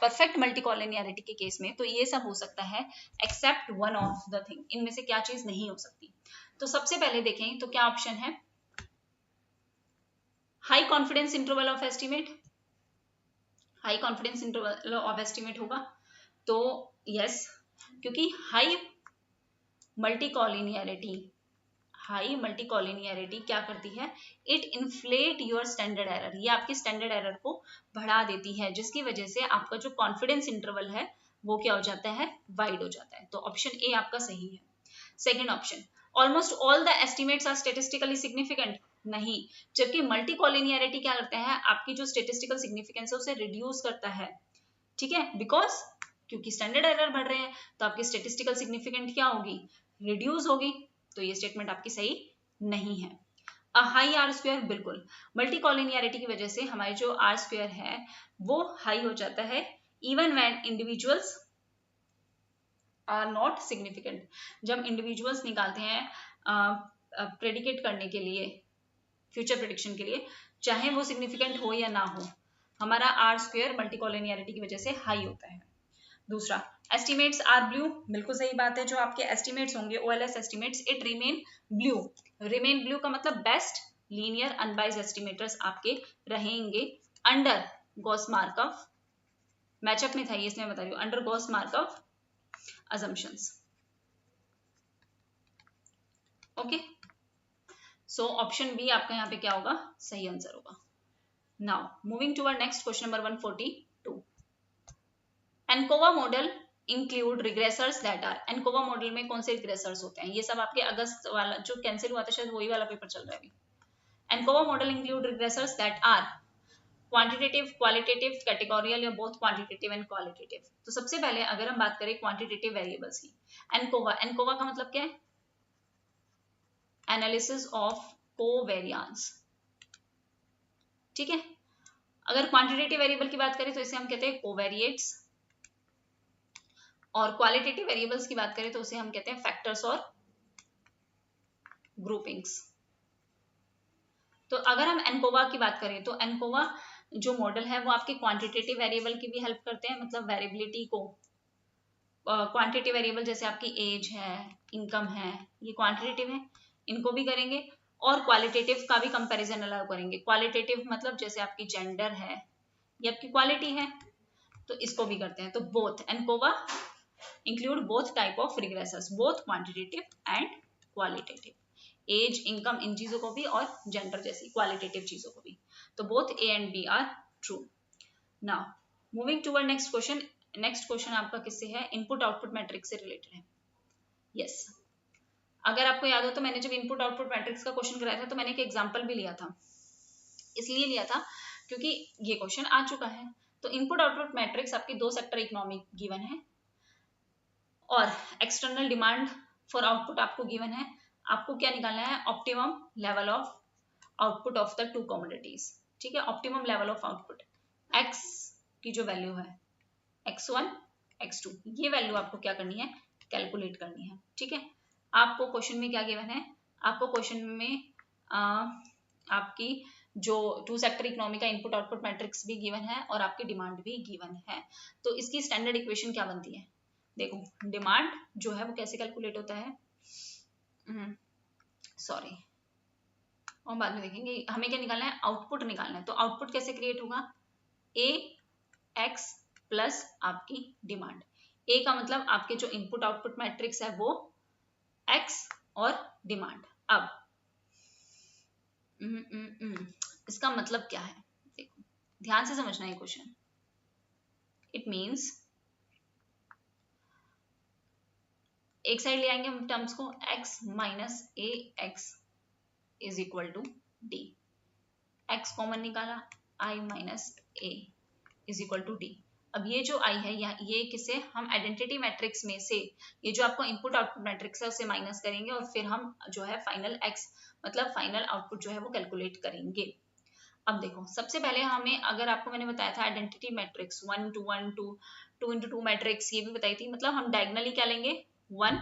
perfect multicollinearity के case में, तो ये सब हो सकता है except one of the thing, इनमें से क्या चीज नहीं हो सकती। तो सबसे पहले देखें तो क्या ऑप्शन है, high confidence interval of estimate, high confidence interval of estimate होगा। तो यस, क्योंकि हाई मल्टीकोलिनियरिटी क्या करती है, it inflate your standard error, ये आपके स्टैंडर्ड एरर को बढ़ा देती है, जिसकी वजह से आपका जो कॉन्फिडेंस इंटरवल है वो क्या हो जाता है, वाइड हो जाता है। तो ऑप्शन ए आपका सही है। Second option, almost all the estimates are statistically significant, नहीं, जबकि मल्टीकोलिनियरिटी क्या करता है, आपकी जो स्टेटिस्टिकल सिग्निफिकेंस है उसे रिड्यूस करता है। ठीक है, बिकॉज क्योंकि स्टैंडर्ड एरर बढ़ रहे हैं तो आपकी स्टेटिस्टिकल सिग्निफिकेंट क्या होगी, रिड्यूस होगी। तो ये स्टेटमेंट आपकी सही नहीं है। अ हाई आर स्क्वायर, बिल्कुल मल्टी कॉलिनियरिटी की वजह से हमारे जो आर स्क्वायर है वो हाई हो जाता है even when individuals are not significant. जब इंडिविजुअल्स निकालते हैं प्रेडिकेट करने के लिए, फ्यूचर प्रेडिक्शन के लिए, चाहे वो सिग्निफिकेंट हो या ना हो, हमारा आर स्क्वायर मल्टी कॉलिनियरिटी की वजह से हाई होता है। दूसरा, एस्टिमेट्स आर ब्लू, बिल्कुल सही बात है। जो आपके एस्टिमेट्स होंगे OLS estimates, it remain blue. Remain blue का मतलब बेस्ट लीनियर अनबाइज्ड एस्टिमेटर्स आपके रहेंगे अंडर गॉस मार्कव, मैचअप में था ये, इसमें बता रही हूँ, under Gauss Markov assumptions. Okay, so option B आपका यहाँ पे क्या होगा, सही आंसर होगा। Now moving to our next question number 142। ANCOVA model include regressors that are, ANCOVA model में कौन से रिग्रेसर्स होते हैं, ये सब आपके अगस्त वाला जो कैंसिल हुआ था शायद वही वाला पेपर चल रहा है अभी। ANCOVA model include regressors that are quantitative, qualitative, categorical या बोथ क्वांटिटेटिव एंड क्वालिटेटिव। तो सबसे पहले अगर हम बात करें क्वांटिटेटिव वेरिएबल्स की, एनकोवा, एनकोवा का मतलब क्या है, एनालिसिस ऑफ कोवेरियांस, ठीक है। अगर क्वांटिटेटिव वेरिएबल की बात करें तो इसे हम कहते हैं कोवेरिएट्स, और क्वालिटेटिव वेरिएबल्स की बात करें तो उसे हम कहते हैं फैक्टर्स और ग्रुपिंग्स। तो अगर हम एनकोवा की बात करें तो एनकोवा जो मॉडल है वो आपके क्वांटिटेटिव वेरिएबल की भी हेल्प करते हैं, मतलब वेरिएबिलिटी को, क्वांटिटेटिव वेरिएबल जैसे आपकी एज है, इनकम है, ये क्वांटिटेटिव है, इनको भी करेंगे, और क्वालिटेटिव का भी कंपैरिजन अलाउ करेंगे। क्वालिटेटिव मतलब जैसे आपकी जेंडर है, ये आपकी क्वालिटी है, तो इसको भी करते हैं। तो both ANCOVA include both type of regressors, both quantitative and qualitative, age, income, इन चीजों को भी, और जेंडर जैसी क्वालिटेटिव चीजों को भी। तो both A and B are true. Now moving to our next question. Next question आपका किससे है, इनपुट आउटपुट मैट्रिक्स से रिलेटेड है। यस, अगर आपको याद हो तो मैंने जब इनपुट आउटपुट मैट्रिक्स का क्वेश्चन कराया था तो मैंने एक एग्जांपल भी लिया था, इसलिए लिया था क्योंकि ये क्वेश्चन आ चुका है। तो इनपुट आउटपुट मैट्रिक्स आपकी दो सेक्टर इकोनॉमी गिवन है, और एक्सटर्नल डिमांड फॉर आउटपुट आपको गिवन है। आपको क्या निकालना है, optimum level of output of the two commodities, ठीक है। Optimum level of output, x की जो वैल्यू है, x1 x2, ये वैल्यू आपको क्या करनी है, कैलकुलेट करनी है, ठीक है। आपको क्वेश्चन में क्या गिवन है, आपको क्वेश्चन में आपकी जो टू सेक्टर इकोनॉमी का इनपुट आउटपुट मैट्रिक्स भी गिवन है और आपकी डिमांड भी गिवन है। तो इसकी स्टैंडर्ड इक्वेशन क्या बनती है, देखो डिमांड जो है वो कैसे कैलकुलेट होता है, सॉरी और बाद में देखेंगे, हमें क्या निकालना है, आउटपुट निकालना है। तो आउटपुट कैसे क्रिएट होगा, ए एक्स प्लस आपकी डिमांड। ए का मतलब आपके जो इनपुट आउटपुट मैट्रिक्स है वो एक्स और डिमांड। अब इसका मतलब क्या है, देखो ध्यान से समझना है क्वेश्चन। इट मींस एक साइड ले आएंगे हम टर्म्स को, x minus A X is equal to D, x common निकाला, i minus A is equal to D. अब ये जो i है ये किसे हम आइडेंटिटी मैट्रिक्स में से, ये जो आपको इनपुट आउटपुट मैट्रिक्स है उसे माइनस करेंगे और फिर हम जो है फाइनल x मतलब फाइनल आउटपुट जो है वो कैलकुलेट करेंगे। अब देखो सबसे पहले हमें, अगर आपको मैंने बताया था identity matrix 1 to 1 2 2 into 2 matrix ये भी बताई थी, मतलब हम डायगनली क्या लेंगे 1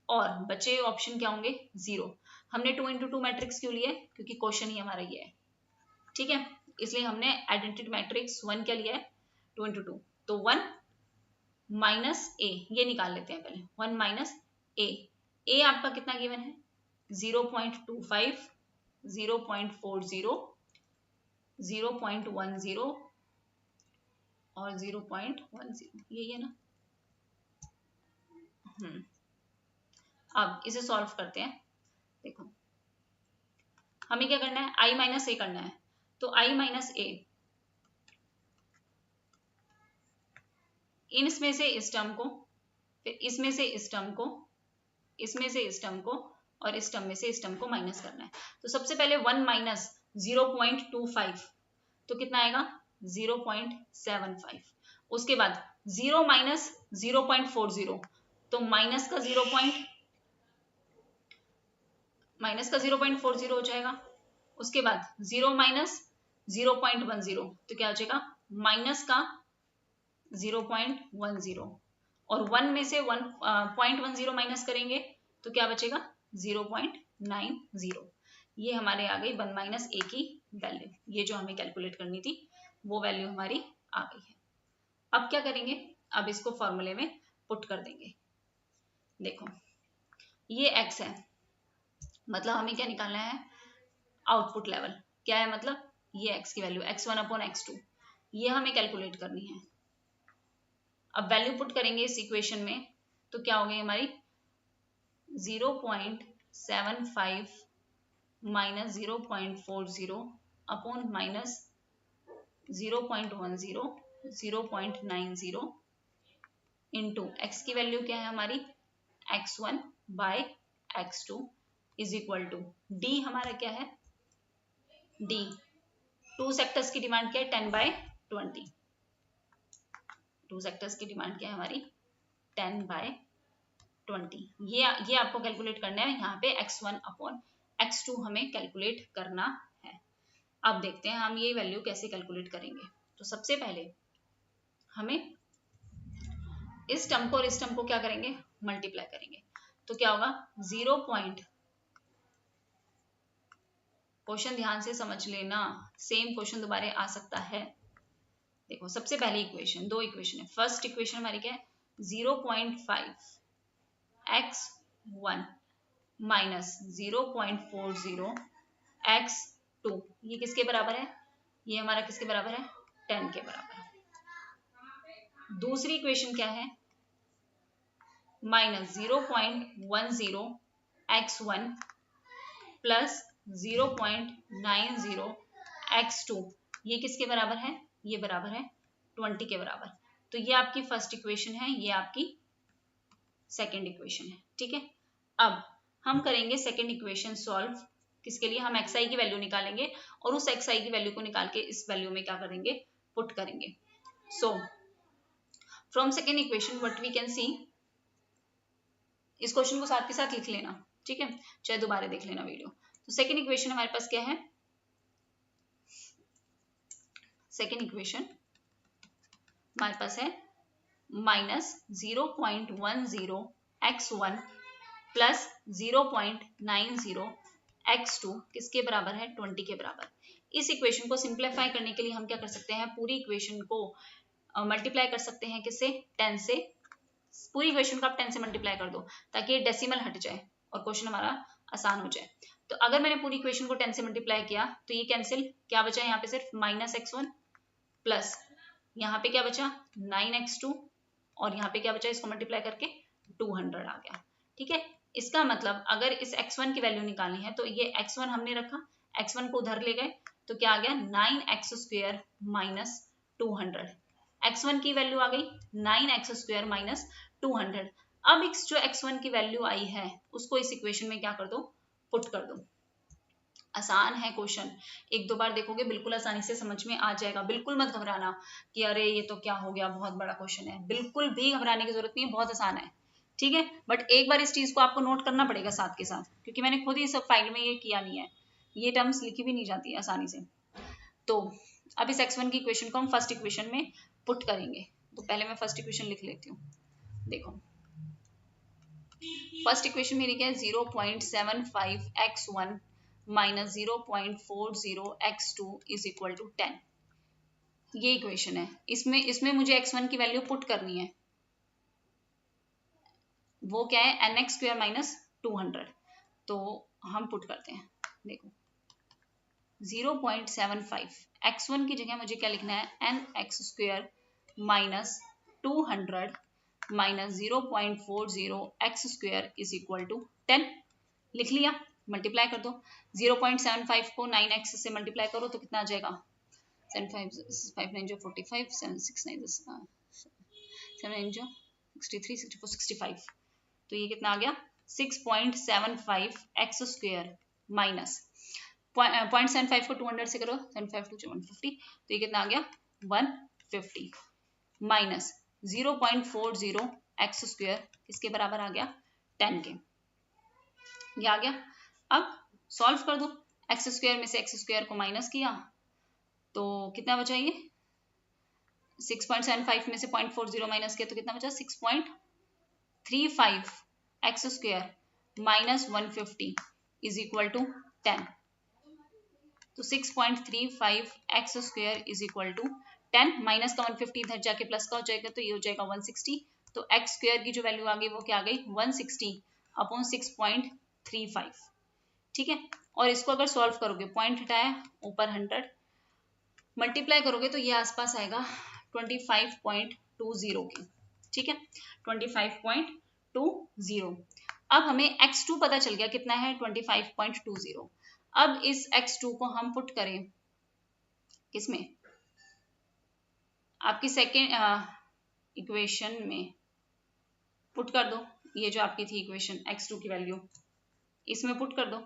और बचे ऑप्शन क्या होंगे 0। हमने 2 into 2 मैट्रिक्स क्यों लिए, क्योंकि क्वेश्चन ही हमारा ये है, ठीक है, इसलिए हमने आइडेंटिटी मैट्रिक्स 1 क्या लिया है 2 into 2। तो 1 माइनस ए ये निकाल लेते हैं पहले, 1 माइनस ए आपका कितना गिवन है 0.25 0.40 0.10 और 0.10, यही है ना। अब इसे सॉल्व करते हैं। देखो हमें क्या करना है, i माइनस ए करना है। तो i माइनस ए, इसमें से इस टर्म को, फिर इसमें से इस टर्म को, इसमें से इस टर्म को, और इस टर्म में से इस टर्म को माइनस करना है। तो सबसे पहले 1 माइनस 0.25 तो कितना आएगा 0.75, उसके बाद 0 माइनस 0.40, तो माइनस का 0.40 हो जाएगा। उसके बाद 0 माइनस 0.10, तो क्या हो जाएगा माइनस का 0.10, और 1 में से 1.10 माइनस करेंगे तो क्या बचेगा 0.90। ये हमारे आ गई 1 माइनस ए की वैल्यू। ये जो हमें कैलकुलेट करनी थी वो वैल्यू हमारी आ गई है। अब क्या करेंगे, अब इसको फॉर्मूले में पुट कर देंगे। देखो ये x है, मतलब हमें क्या निकालना है, आउटपुट लेवल क्या है, मतलब ये x की वैल्यू x1 अपॉन x2, ये हमें कैलकुलेट करनी है। अब वैल्यू पुट करेंगे इस इक्वेशन में, तो क्या हो गई हमारी 0.75 minus 0.40 upon minus 0.10 0.90 into X की वैल्यू क्या है हमारी x1 by x2 is equal to D. हमारा क्या है डी, टू सेक्टर्स की डिमांड क्या है 10/20, टू सेक्टर्स की डिमांड क्या है हमारी 10/20। ये आपको कैलकुलेट करना है। यहाँ पे x1 अपॉन x2 हमें कैलकुलेट करना है। अब देखते हैं हम ये वैल्यू कैसे कैलकुलेट करेंगे। तो सबसे पहले हमें इस टर्म को और इस टर्म को क्या करेंगे, मल्टीप्लाई करेंगे। तो क्या होगा 0 पॉइंट, क्वेश्चन ध्यान से समझ लेना, सेम क्वेश्चन दोबारा आ सकता है। देखो सबसे पहली इक्वेशन, दो इक्वेशन है। फर्स्ट इक्वेशन हमारी क्या है 0.5 x1 माइनस 0.40 x2, ये किसके बराबर है, ये हमारा किसके बराबर है 10 के बराबर है। दूसरी इक्वेशन क्या है माइनस 0.10 x1 प्लस 0.90 x2, ये किसके बराबर है, ये बराबर है 20 के बराबर। तो ये आपकी फर्स्ट इक्वेशन है, ये आपकी सेकेंड इक्वेशन है। ठीक है, अब हम करेंगे सेकेंड इक्वेशन सॉल्व। किसके लिए, हम xi की वैल्यू निकालेंगे और उस xi की वैल्यू को निकाल के इस वैल्यू में क्या करेंगे, पुट करेंगे। So from second equation what we can see, इस क्वेश्चन को साथ के साथ लिख लेना, ठीक है, चाहे दोबारा देख लेना वीडियो। तो सेकेंड इक्वेशन हमारे पास क्या है, सेकेंड इक्वेशन हमारे पास है माइनस 0.10 x1 प्लस 0.90 x2 किसके बराबर है 20 के बराबर। इस इक्वेशन को सिंप्लीफाई करने के लिए हम क्या कर सकते हैं, पूरी इक्वेशन को मल्टीप्लाई कर सकते हैं किससे 10 से। पूरी इक्वेशन को आप 10 से मल्टीप्लाई कर दो ताकि ये डेसिमल हट जाए और क्वेश्चन हमारा आसान हो जाए। तो अगर मैंने पूरी इक्वेशन को 10 से मल्टीप्लाई किया तो ये कैंसिल, क्या बचा यहाँ पे सिर्फ माइनस x1 प्लस यहाँ पे क्या बचा 9x2 और यहाँ पे क्या बचा, इसको मल्टीप्लाई करके 200 आ गया। ठीक है, इसका मतलब अगर इस x1 की वैल्यू निकालनी है तो ये x1 हमने रखा, x1 को उधर ले गए तो क्या आ गया 9x² माइनस 200। x1 की वैल्यू आ गई 9x² माइनस 200। अब जो x1 की वैल्यू आई है उसको इस इक्वेशन में क्या कर दो, पुट कर दो। आसान है क्वेश्चन, एक दो बार देखोगे बिल्कुल आसानी से समझ में आ जाएगा। बिल्कुल मत घबराना कि अरे ये तो क्या हो गया, बहुत बड़ा क्वेश्चन है, बिल्कुल भी घबराने की जरूरत नहीं है, बहुत आसान है। ठीक है, बट एक बार इस चीज को आपको नोट करना पड़ेगा साथ के साथ, क्योंकि मैंने खुद ही सब फाइल में ये किया नहीं है, ये टर्म्स लिखी भी नहीं जाती आसानी से। तो अब इस x1 की इक्वेशन को हम फर्स्ट इक्वेशन में पुट करेंगे। तो पहले मैं फर्स्ट इक्वेशन लिख लेती हूँ। देखो फर्स्ट इक्वेशन मेरी क्या है 0.75 x1 minus 0.40 x2 is equal to 10। ये इक्वेशन है, इसमें मुझे x1 की वैल्यू पुट करनी है, वो क्या है nx² माइनस 200। तो हम पुट करते हैं। देखो 0.75 x1 की जगह मुझे क्या लिखना है nx² minus 200 minus 0.40 x² is equal to 10। लिख लिया, मल्टीप्लाई कर दो। 0.75 को 9x से मल्टीप्लाई करो तो कितना आ जाएगा 7 9 45 7 6 9 7 9 63 64 65। तो ये कितना आ गया 6.75 x² माइनस 0.75 को 200 से करो 75 to 150, तो ये कितना आ गया 150। माइनस 0.40 एक्स स्क्वायर किसके बराबर आ गया, 10 के। ये आ गया। अब सॉल्व कर दो, एक्स स्क्वायर में से एक्स स्क्वायर को माइनस किया तो कितना बचा, ये 6.75 में से 0.40 माइनस किया तो कितना बचा, 6.35 X square minus 150 is equal to 10। तो 6.35 X square is equal to 10, minus का 150 इधर जाके प्लस का हो जाएगा तो ये हो जाएगा 160। तो एक्स स्क्वायर की जो वैल्यू आ गई वो क्या आ गई, 160 अपॉन 6.35। ठीक है, और इसको अगर सॉल्व करोगे, पॉइंट हटाया ऊपर 100 मल्टीप्लाई करोगे तो ये आसपास आएगा 25.20 के। ठीक है, 25.20। अब हमें x2 पता चल गया कितना है, 25.20। अब इस x2 को हम पुट करें किसमें, आपकी सेकेंड इक्वेशन में पुट कर दो। ये जो आपकी थी इक्वेशन x2 की वैल्यू इसमें पुट कर दो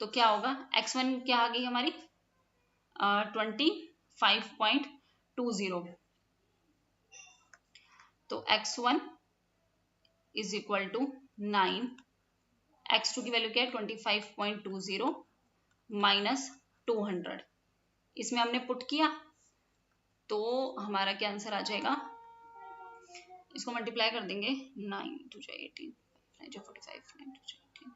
तो क्या होगा, x1 क्या आ गई हमारी 25.20। तो x1 is equal to 9, x2 की वैल्यू क्या है 25.20 माइनस 200। इसमें हमने पुट किया तो हमारा क्या आंसर आ जाएगा, इसको मल्टीप्लाई कर देंगे, 9 टू 18, 45, 9 टू 18,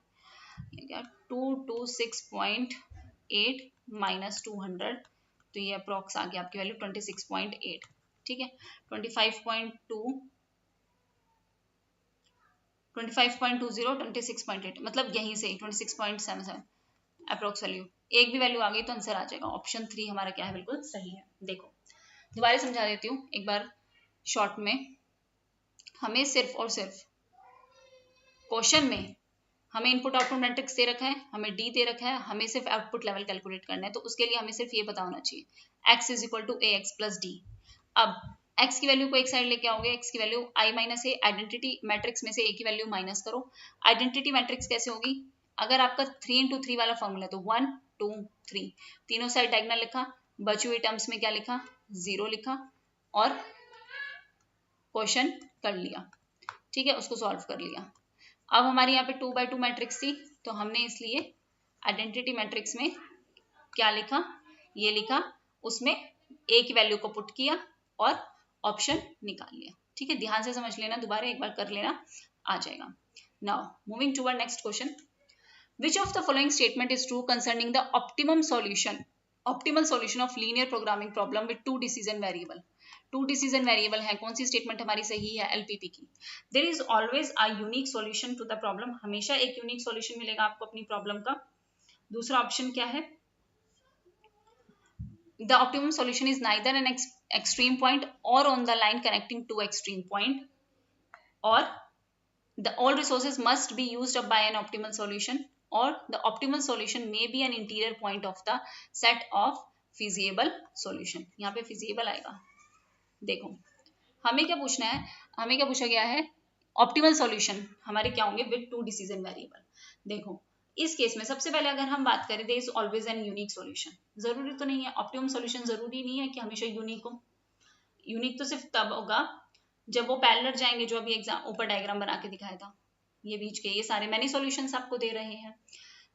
ये क्या 226.8 माइनस 200, तो ये अप्रॉक्स आ गया आपकी वैल्यू 26.8। ठीक है, 25.20 26.8 मतलब यहीं से 26.77 अप्रोक्स वैल्यू, एक भी वैल्यू आ गई तो आंसर आ जाएगा। ऑप्शन 3 हमारा क्या है, बिल्कुल सही है। देखो दोबारा समझा देती हूँ एक बार शॉर्ट में। हमें सिर्फ और सिर्फ क्वेश्चन में हमें इनपुट आउटपुट मैट्रिक्स दे रखा है, हमें डी दे रखा है, हमें सिर्फ आउटपुट लेवल कैलकुलेट करना है। तो उसके लिए हमें सिर्फ ये पता होना चाहिए x is equal to A X plus D. अब x की वैल्यू को एक साइड लेके आओगे, x की value i minus A, identity matrix में से a की वैल्यू माइनस करो। आइडेंटिटी मैट्रिक्स कैसे होगी, अगर आपका 3x3 वाला फॉर्मूला है तो 1 2 3 तीनों साइड डायगोनल लिखा, बची हुई टर्म्स में क्या लिखा, 0 लिखा और क्वेश्चन कर लिया। ठीक है, उसको सॉल्व कर लिया। अब हमारी यहाँ पे 2x2 मैट्रिक्स थी तो हमने इसलिए आइडेंटिटी मैट्रिक्स में क्या लिखा, ये लिखा, उसमें a की वैल्यू को पुट किया और ऑप्शन निकाल लिया। ठीक है, ध्यान से समझ लेना, दोबारा एक बार कर लेना, आ जाएगा। Now moving to our next question, which of the following statement is true concerning the optimum solution of linear programming problem with two decision variable? Two decision variable है, कौन सी स्टेटमेंट हमारी सही है, एलपीपी की। There is always a unique solution to the problem, हमेशा एक unique solution मिलेगा आपको अपनी प्रॉब्लम का। दूसरा ऑप्शन क्या है, the optimum solution is neither an extreme point or on the line connecting two extreme point, और the all resources must be used up by an optimal solution, और the optimal solution may be an interior point of the set of feasible solution. यहाँ पे feasible आएगा। देखो हमें क्या पूछना है, हमें क्या पूछा गया है, ऑप्टिमल सॉल्यूशन हमारे क्या होंगे विद टू डिसीजन वेरिएबल। देखो इस केस में सबसे पहले अगर हम बात करें, there is always an unique solution, जरूरी तो नहीं है ऑप्टिमम सॉल्यूशन, जरूरी नहीं है कि हमेशा यूनिक हो। यूनिक तो सिर्फ तब होगा जब वो पैरेलल जाएंगे, जो अभी एग्जाम ऊपर डायग्राम बना के दिखाया था, ये बीच के ये सारे मैनी सॉल्यूशंस आपको दे रहे हैं।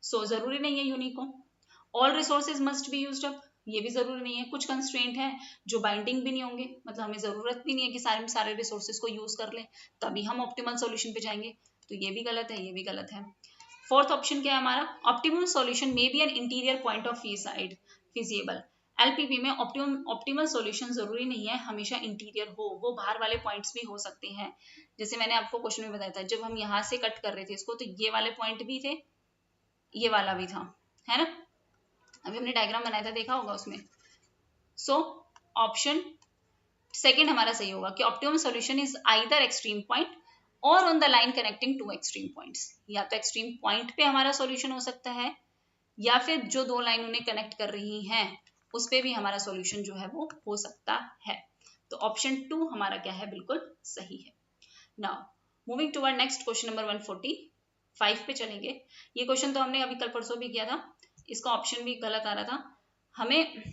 सो जरूरी नहीं है यूनिक हो। All resources must be used up, ये भी जरूरी नहीं है। कुछ कंस्ट्रेंट है जो बाइंडिंग भी नहीं होंगे, मतलब हमें जरूरत भी नहीं है कि सारे रिसोर्सेज को यूज कर लें तभी हम ऑप्टिमल सॉल्यूशन पे जाएंगे, तो ये भी गलत है, ये भी गलत है। फोर्थ ऑप्शन क्या है हमारा, optimal solution may be an interior point of side feasible. LPP में ऑप्टिमल सॉल्यूशन जरूरी नहीं है हमेशा इंटीरियर हो, वो बाहर वाले पॉइंट्स भी हो सकते हैं। जैसे मैंने आपको क्वेश्चन में बताया था, जब हम यहाँ से कट कर रहे थे इसको तो ये वाले पॉइंट भी थे, ये वाला भी था, है ना, अभी हमने डायग्राम बनाया था, देखा होगा उसमें। सो ऑप्शन सेकंड हमारा सही होगा कि optimum solution is either extreme point or on the line connecting two extreme points. या तो एक्सट्रीम पॉइंट पे हमारा सॉल्यूशन हो सकता है, या फिर जो दो लाइन उन्हें कनेक्ट कर रही हैं उस पे भी हमारा सॉल्यूशन जो है वो हो सकता है। तो ऑप्शन 2 हमारा क्या है, बिल्कुल सही है। Now moving to our next question number 145 पे चलेंगे। ये क्वेश्चन तो हमने अभी कल परसों भी किया था, इसका ऑप्शन भी गलत आ रहा था। हमें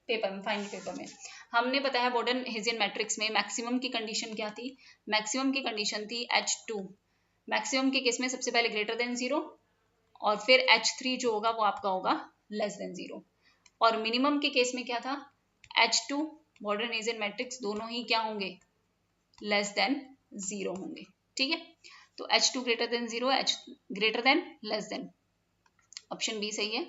पेपर में, फाइनल पेपर में हमने पता है बॉर्डन हेसियन मैट्रिक्स में मैक्सिमम की कंडीशन क्या थी? मैक्सिमम की कंडीशन थी H2, मैक्सिमम के केस में सबसे पहले ग्रेटर देन 0 और फिर H3 जो होगा वो आपका होगा लेस देन 0, और मिनिमम के केस में क्या था? H2 बॉर्डन हेसियन मैट्रिक्स दोनों ही क्या होंगे? लेस देन 0 होंगे। ठीक है, तो H2 greater than 0, H greater than less than, option B सही है।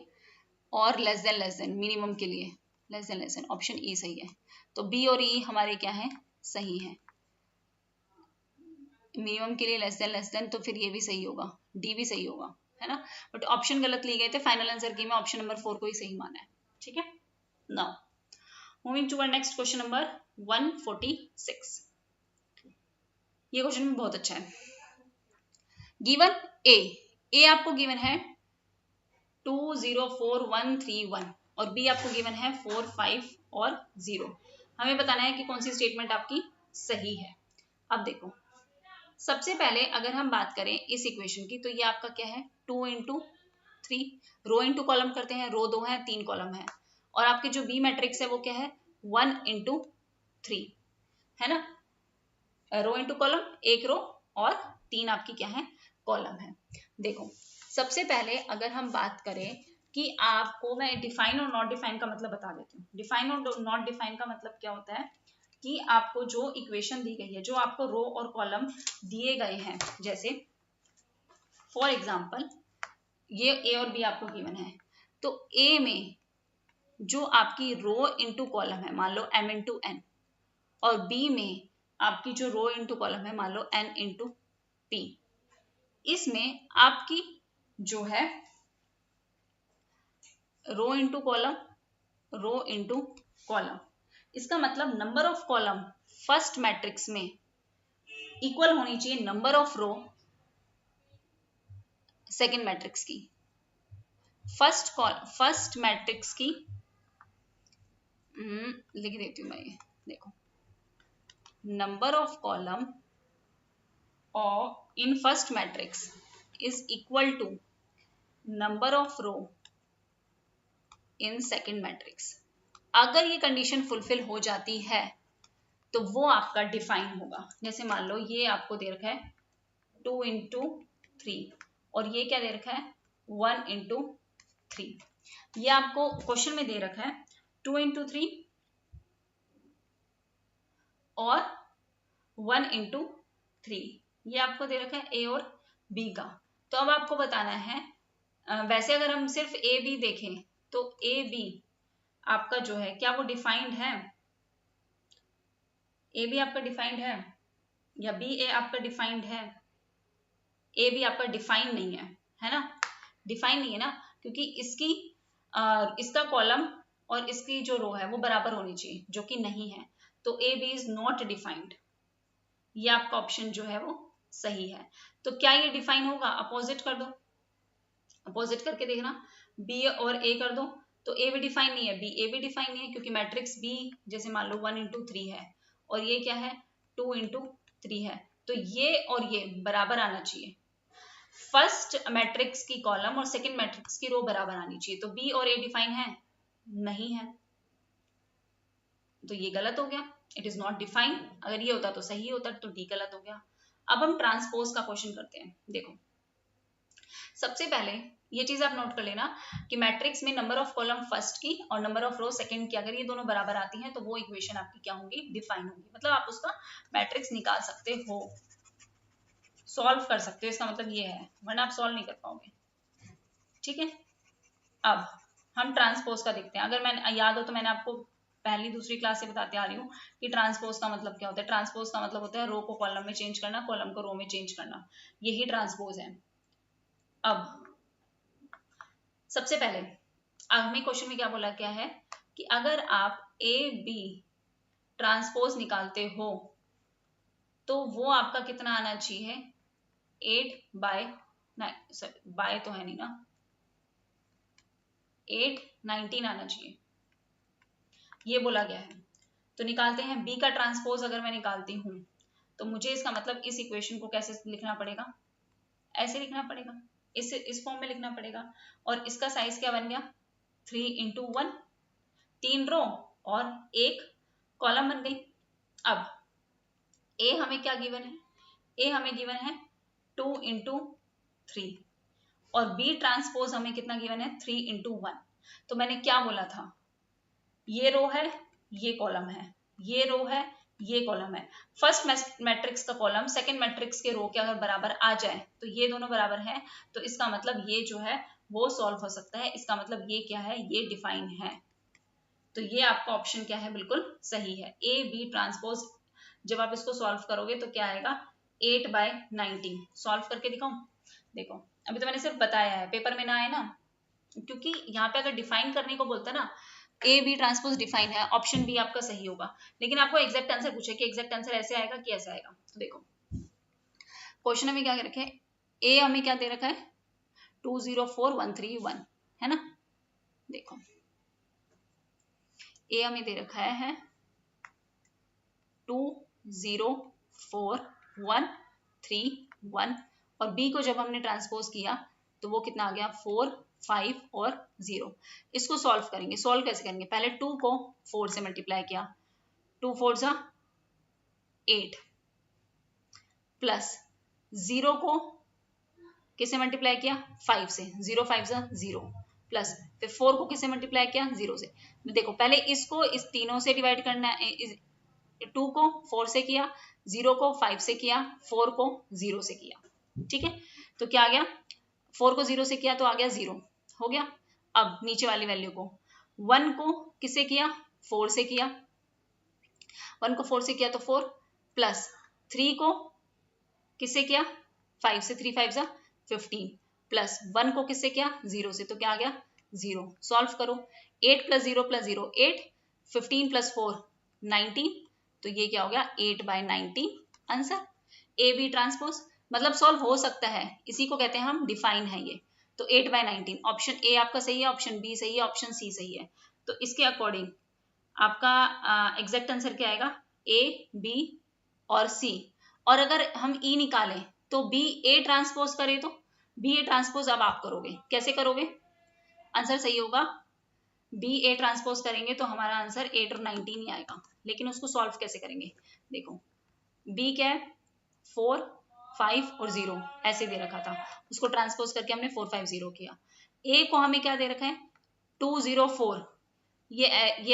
और लेस देन मिनिमम के लिए लेस देन ऑप्शन ई सही है। तो बी और ई हमारे क्या है? सही है। मिनिमम के लिए लेस देन तो फिर ये भी सही होगा, डी भी सही होगा, है ना। बट ऑप्शन गलत लिए गए थे, फाइनल आंसर की में ऑप्शन नंबर 4 को ही सही माना है। ठीक है, now moving to our next question number 146। ये क्वेश्चन भी बहुत अच्छा है। गिवन ए आपको गिवन है 204131 और बी आपको गिवन है 4, 5 और 0। हमें बताना है कि कौन सी स्टेटमेंट आपकी सही है। अब देखो, सबसे पहले अगर हम बात करें इस इक्वेशन की, तो ये आपका क्या है? 2 इंटू 3, रो इंटू कॉलम करते हैं, रो 2 है, 3 कॉलम है, और आपके जो बी मैट्रिक्स है वो क्या है? 1 इंटू 3, है ना। रो इंटू कॉलम, एक रो और 3 आपकी क्या है? कॉलम है। देखो, सबसे पहले अगर हम बात करें कि आपको, मैं डिफाइन और नॉट डिफाइन का मतलब बता देती हूँ। डिफाइन और नॉट डिफाइन का मतलब क्या होता है कि आपको जो इक्वेशन दी गई है, जो आपको रो और कॉलम दिए गए हैं, जैसे फॉर एग्जांपल ये ए और बी आपको गिवन है, तो ए में जो आपकी रो इंटू कॉलम है, मान लो m इंटू एन, और बी में आपकी जो रो इंटू कॉलम है, मान लो n इंटू पी, इसमें आपकी जो है row into column, row into column, इसका मतलब number of column first matrix में इक्वल होनी चाहिए number of row second matrix की। फर्स्ट मैट्रिक्स की लिख देती हूं मैं, ये देखो, नंबर ऑफ कॉलम और in first matrix is equal to number of row in second matrix. अगर ये कंडीशन फुलफिल हो जाती है तो वो आपका डिफाइन होगा। जैसे मान लो ये आपको दे रखा है 2 इंटू 3 और ये क्या दे रखा है? 1 इंटू 3। ये आपको क्वेश्चन में दे रखा है 2 इंटू 3 और 1 इंटू 3, ये आपको दे रखा है ए और बी का। तो अब आपको बताना है, वैसे अगर हम सिर्फ ए बी देखें तो ए बी आपका जो है क्या वो डिफाइंड है? ए बी आपका डिफाइंड है या बी ए आपका डिफाइंड है? ए बी आपका डिफाइन नहीं है ना, डिफाइन नहीं है ना, क्योंकि इसका कॉलम और इसकी जो रो है वो बराबर होनी चाहिए, जो कि नहीं है। तो A B is not defined, ये आपका ऑप्शन जो है वो सही है। तो क्या ये डिफाइन होगा? अपोजिट कर दो, अपोजिट करके देखना, बी और ए कर दो, तो ए भी डिफाइन नहीं है, बी ए भी डिफाइन नहीं है, क्योंकि मैट्रिक्स बी जैसे मान लो 1 इंटू 3 है और ये क्या है? 2 इंटू 3 है, तो ये और ये बराबर आना चाहिए। फर्स्ट मैट्रिक्स की कॉलम और सेकंड मैट्रिक्स की रो बराबर आनी चाहिए। तो बी और ए डिफाइन है? नहीं है, तो ये गलत हो गया, इट इज नॉट डिफाइन। अगर ये होता तो सही होता, तो डी गलत हो गया। अब हम ट्रांसपोज का क्वेश्चन करते हैं। देखो, सबसे पहले ये चीज आप नोट कर लेना कि मैट्रिक्स में नंबर ऑफ कॉलम फर्स्ट की और नंबर ऑफ रो सेकंड की अगर ये दोनों बराबर आती हैं तो वो इक्वेशन आपकी क्या होगी? डिफाइन होगी। मतलब आप उसका मैट्रिक्स निकाल सकते हो, सॉल्व कर सकते हो, इसका मतलब ये है, वरना आप सॉल्व नहीं कर पाओगे। ठीक है, अब हम ट्रांसपोज का देखते हैं। अगर मैंने याद हो तो मैंने आपको पहली दूसरी क्लास से बताते आ रही हूँ कि ट्रांसपोज का मतलब क्या होता है। ट्रांसपोज का मतलब होता है रो को कॉलम में चेंज करना, कॉलम को रो में चेंज करना, यही ट्रांसपोज है। अब सबसे पहले हमें क्वेश्चन में क्या बोला गया है कि अगर आप ए बी ट्रांसपोज निकालते हो तो वो आपका कितना आना चाहिए? 8/9, बाय तो है नहीं ना, 8/19 आना चाहिए, ये बोला गया है। तो निकालते हैं बी का ट्रांसपोज। अगर मैं निकालती हूं तो मुझे इसका मतलब इस इक्वेशन को कैसे लिखना पड़ेगा? ऐसे लिखना पड़ेगा, इस फॉर्म में लिखना पड़ेगा। और इसका साइज क्या बन गया? 3 इंटू 1, 3 रो और एक कॉलम बन गई। अब ए हमें क्या गिवन है, ए हमें गिवन है 2 इंटू 3 और बी ट्रांसपोज हमें कितना गिवन है 3 इंटू 1। तो मैंने क्या बोला था, ये रो है ये कॉलम है, ये रो है ये कॉलम है। फर्स्ट मैट्रिक्स का कॉलम सेकंड मैट्रिक्स के रो के अगर बराबर आ जाए तो ये दोनों बराबर है, तो इसका मतलब ये जो है वो सॉल्व हो सकता है। इसका मतलब ये क्या है, ये डिफाइन है। तो ये आपका ऑप्शन क्या है, बिल्कुल सही है, ए बी ट्रांसपोज। जब आप इसको सॉल्व करोगे तो क्या आएगा 8/19। सॉल्व करके दिखाऊं, देखो अभी तो मैंने सिर्फ बताया है, पेपर में ना आए ना, क्योंकि यहाँ पे अगर डिफाइन करने को बोलता ना, ए बी ट्रांसपोज डिफाइन है, ऑप्शन बी आपका सही होगा। लेकिन आपको एग्जैक्ट आंसर पूछे कि एग्जैक्ट आंसर ऐसे आएगा कि ऐसे आएगा। तो देखो क्वेश्चन में क्या रखे है, ए हमें क्या दे रखा है 204131 है ना। देखो ए हमें दे रखा है 204131 और बी को जब हमने ट्रांसपोज किया तो वो कितना आ गया 4 5 और 0। इसको सॉल्व करेंगे। सॉल्व कैसे करेंगे, पहले 2 को 4 से मल्टीप्लाई किया, 2 4 जा 8 प्लस 0 को किससे मल्टीप्लाई किया 5 से, 0 5 जा 0 प्लस फिर 4 को किससे मल्टीप्लाई किया 0 से। देखो पहले इसको इस तीनों से डिवाइड करना है, 2 को 4 से किया, 0 को 5 से किया, 4 को 0 से किया, ठीक है। तो क्या आ गया, 4 को 0 से किया तो आ गया 0 हो गया। अब नीचे वाली वैल्यू को 1 को किससे किया 4 से किया, 1 को 4 से किया तो 4 प्लस 3 को किससे किया 5 से, 3 5 जा 15 प्लस 1 को किससे किया 0 से, तो क्या आ गया 0। सॉल्व करो, 8 प्लस 0 प्लस 0 8, 15 प्लस 4 19, तो ये क्या हो गया 8/19 आंसर। ए बी ट्रांसपोज मतलब सॉल्व हो सकता है, इसी को कहते हैं हम डिफाइन है ये। तो 8/19 ऑप्शन ए आपका सही है, ऑप्शन बी सही है, ऑप्शन सी सही है। तो इसके अकॉर्डिंग आपका एग्जैक्ट आंसर क्या आएगा, ए बी और सी। और अगर हम ई निकालें तो बी ए ट्रांसपोज करे तो बी ए ट्रांसपोज अब आप करोगे, कैसे करोगे, आंसर सही होगा बी ए ट्रांसपोज करेंगे तो हमारा आंसर 8 और 19 ही आएगा। लेकिन उसको सॉल्व कैसे करेंगे, देखो बी क्या है 4 5 और 0 ऐसे दे रखा था, उसको ट्रांसपोज करके हमने 4 5 0 किया। ए को हमें क्या दे रखा है 204, ये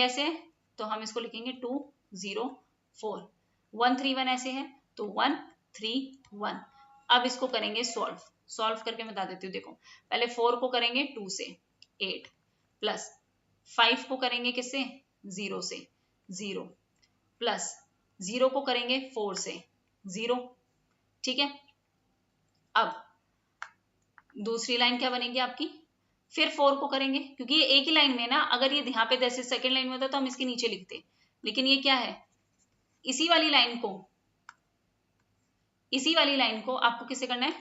ऐसे है तो हम इसको लिखेंगे 204, 131 ऐसे है तो 131। अब इसको करेंगे सॉल्व, सॉल्व करके मैं बता देती हूँ। देखो पहले 4 को करेंगे 2 से 8 प्लस 5 को करेंगे किससे 0 से 0 प्लस 0 को करेंगे 4 से 0, ठीक है। अब दूसरी लाइन क्या बनेगी आपकी, फिर 4 को करेंगे, क्योंकि ये एक ही लाइन में ना, अगर ये यहाँ पे जैसे सेकंड लाइन में होता तो हम इसके नीचे लिखते, लेकिन ये क्या है इसी वाली लाइन को, इसी वाली लाइन को आपको किससे करना है,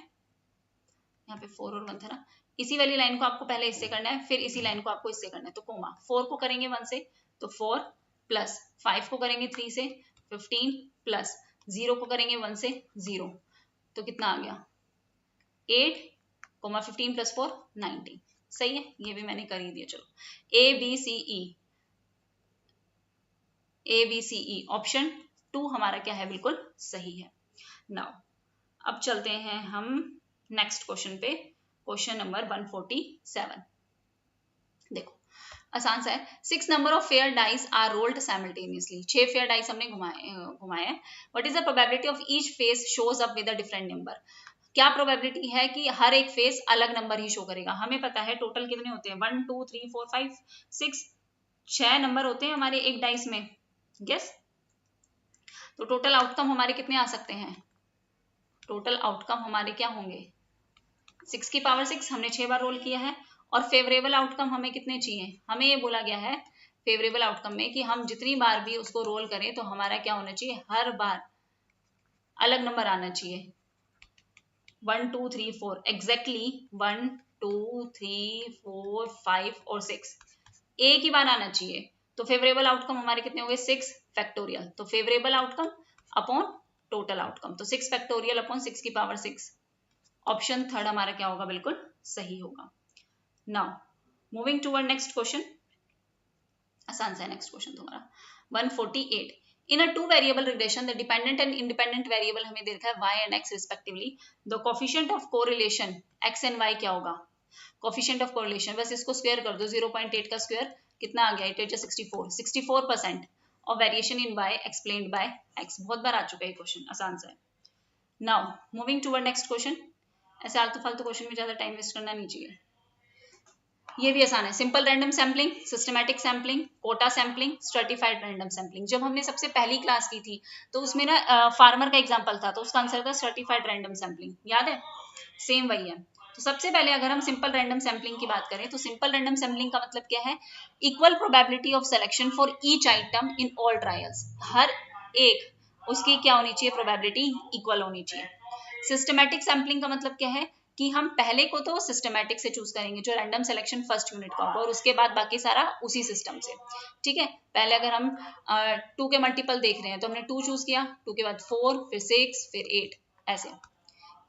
यहाँ पे 4 और 1 था ना, इसी वाली लाइन को आपको पहले इससे करना है, फिर इसी लाइन को आपको इससे करना है। तो कोमा 4 को करेंगे 1 से तो 4 प्लस 5 को करेंगे 3 से 15 प्लस 0 को करेंगे 1 से 0, तो कितना आ गया 8 15 प्लस 4 19, सही है, ये भी मैंने कर ही दिया। चलो A B C E, A B C E option 2 हमारा क्या है, बिल्कुल सही है। नाउ अब चलते हैं हम नेक्स्ट क्वेश्चन पे, क्वेश्चन नंबर 147। देखो आसान सा है, 6 number of fair dice are rolled simultaneously, 6 fair dice हमने घुमाए हैं। What is the probability of each face shows up with a different number, क्या प्रोबेबिलिटी है कि हर एक फेस अलग नंबर ही शो करेगा। हमें पता है टोटल कितने होते हैं 1 2 3 4 5 6, 6 नंबर होते हैं हमारे एक डाइस में, गेस। तो टोटल आउटकम हमारे कितने आ सकते हैं, टोटल आउटकम हमारे क्या होंगे 6 की पावर 6, हमने 6 बार रोल किया है। और फेवरेबल आउटकम हमें कितने चाहिए, हमें ये बोला गया है फेवरेबल आउटकम में कि हम जितनी बार भी उसको रोल करें तो हमारा क्या होना चाहिए, हर बार अलग नंबर आना चाहिए। 1 2 3 4 एग्जैक्टली 1 2 3 4 5 और 6 एक ही बार आना चाहिए। तो फेवरेबल आउटकम हमारे कितने हो गए 6 फैक्टोरियल, तो favourable outcome upon total outcome, तो 6 फैक्टोरियल अपॉन 6 की पावर 6, ऑप्शन थर्ड हमारा क्या होगा, बिल्कुल सही होगा। Now moving toward next question, आसान सा है नेक्स्ट क्वेश्चन तुम्हारा 148. In a two variable regression, the dependent and independent variable हमें दे रखा है y and x respectively. The coefficient of correlation x and y क्या होगा? Coefficient of correlation बस इसको स्क्वायर कर दो, 0.8 का स्क्वायर कितना आ गया? 8 64, 64% of variation in y explained by x. बहुत बार आ चुका है क्वेश्चन, आसान सा है. Now moving toward next question. ऐसे आलतू फालतू क्वेश्चन में ज्यादा टाइम वेस्ट करना नहीं चाहिए. ये भी आसान है. Simple random sampling, systematic sampling, quota sampling, stratified random sampling. जब हमने सबसे पहली क्लास की थी तो उसमें ना फार्मर का एग्जांपल था, तो उसका आंसर था स्ट्रेटिफाइड रैंडम सैम्पलिंग. याद है? सेम वही है. तो सबसे पहले अगर हम सिंपल रैंडम सैम्पलिंग की बात करें तो सिंपल रैंडम सैम्पलिंग का मतलब क्या है? Equal probability of selection for each item in all trials. हर एक उसकी क्या होनी चाहिए? प्रोबेबिलिटी इक्वल होनी चाहिए. सिस्टमैटिक सैम्पलिंग का मतलब क्या है कि हम पहले को तो सिस्टमैटिक से चूज करेंगे, जो रैंडम सिलेक्शन फर्स्ट यूनिट का होगा, और उसके बाद बाकी सारा उसी सिस्टम से. ठीक है. पहले अगर हम 2 के मल्टीपल देख रहे हैं तो हमने 2 चूज किया, 2 के बाद 4, फिर 6, फिर 8 ऐसे.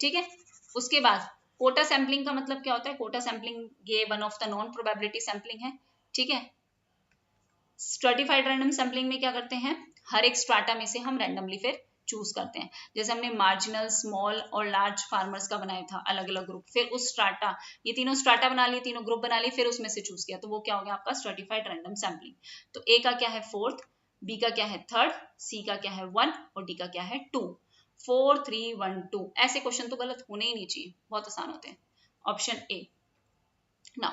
ठीक है. उसके बाद कोटा सैम्पलिंग का मतलब क्या होता है? कोटा सैम्पलिंग ये one of the non probability sampling है. ठीक है. स्ट्रेटिफाइड रैंडम सैम्पलिंग में क्या करते हैं? हर एक स्ट्राटा में से हम रैंडमली फिर चूज करते हैं. जैसे हमने मार्जिनल, स्मॉल और लार्ज फार्मर्स का बनाया था अलग अलग ग्रुप, फिर उस स्ट्राटा, ये तीनों स्ट्राटा बना लिए, तीनों ग्रुप बना लिए, फिर उसमें से चूज किया, तो वो क्या हो गया आपका? Stratified random sampling. तो ए का क्या है? 4th, बी का क्या है? 3rd, सी का क्या है? 1 और डी का क्या है? 2. 4 3 1 2 ऐसे क्वेश्चन तो गलत होने ही नहीं चाहिए, बहुत आसान होते हैं. Option A. Now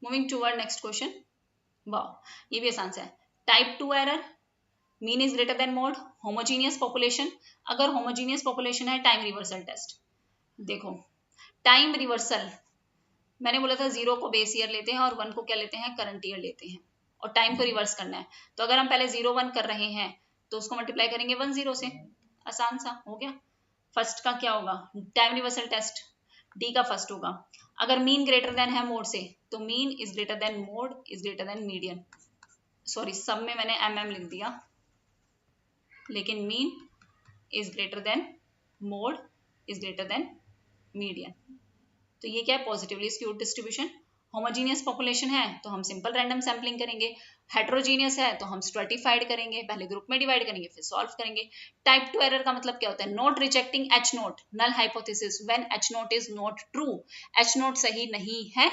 moving toward next question. वाह, ये भी आसान सा है. Type 2 error, mean is greater than mode, homogeneous population. अगर होमोजीनियस पॉपुलेशन है, टाइम रिवर्सल टेस्ट. देखो टाइम रिवर्सल, मैंने बोला था 0 को बेस ईयर लेते हैं और 1 को क्या लेते हैं? करंट ईयर लेते हैं, और टाइम को रिवर्स करना है. तो अगर हम पहले 0 1 कर रहे हैं तो उसको मल्टीप्लाई करेंगे 1 0 से. आसान सा हो गया. फर्स्ट का क्या होगा? टाइम रिवर्सल टेस्ट, डी का फर्स्ट होगा. अगर मीन ग्रेटर देन है मोड से, तो mean is greater than mode is greater than median. Sorry, सब में मैंने mm लिख दिया, लेकिन mean is greater than mode is greater than median. तो ये क्या है? Positively skewed distribution. Homogeneous population है तो हम सिंपल रैंडम सैम्पलिंग करेंगे. हेट्रोजीनियस है तो हम स्ट्रेटिफाइड करेंगे, पहले ग्रुप में डिवाइड करेंगे फिर सॉल्व करेंगे. टाइप 2 एरर का मतलब क्या होता है? Not rejecting H naught, null hypothesis when H naught is not true. H naught सही नहीं है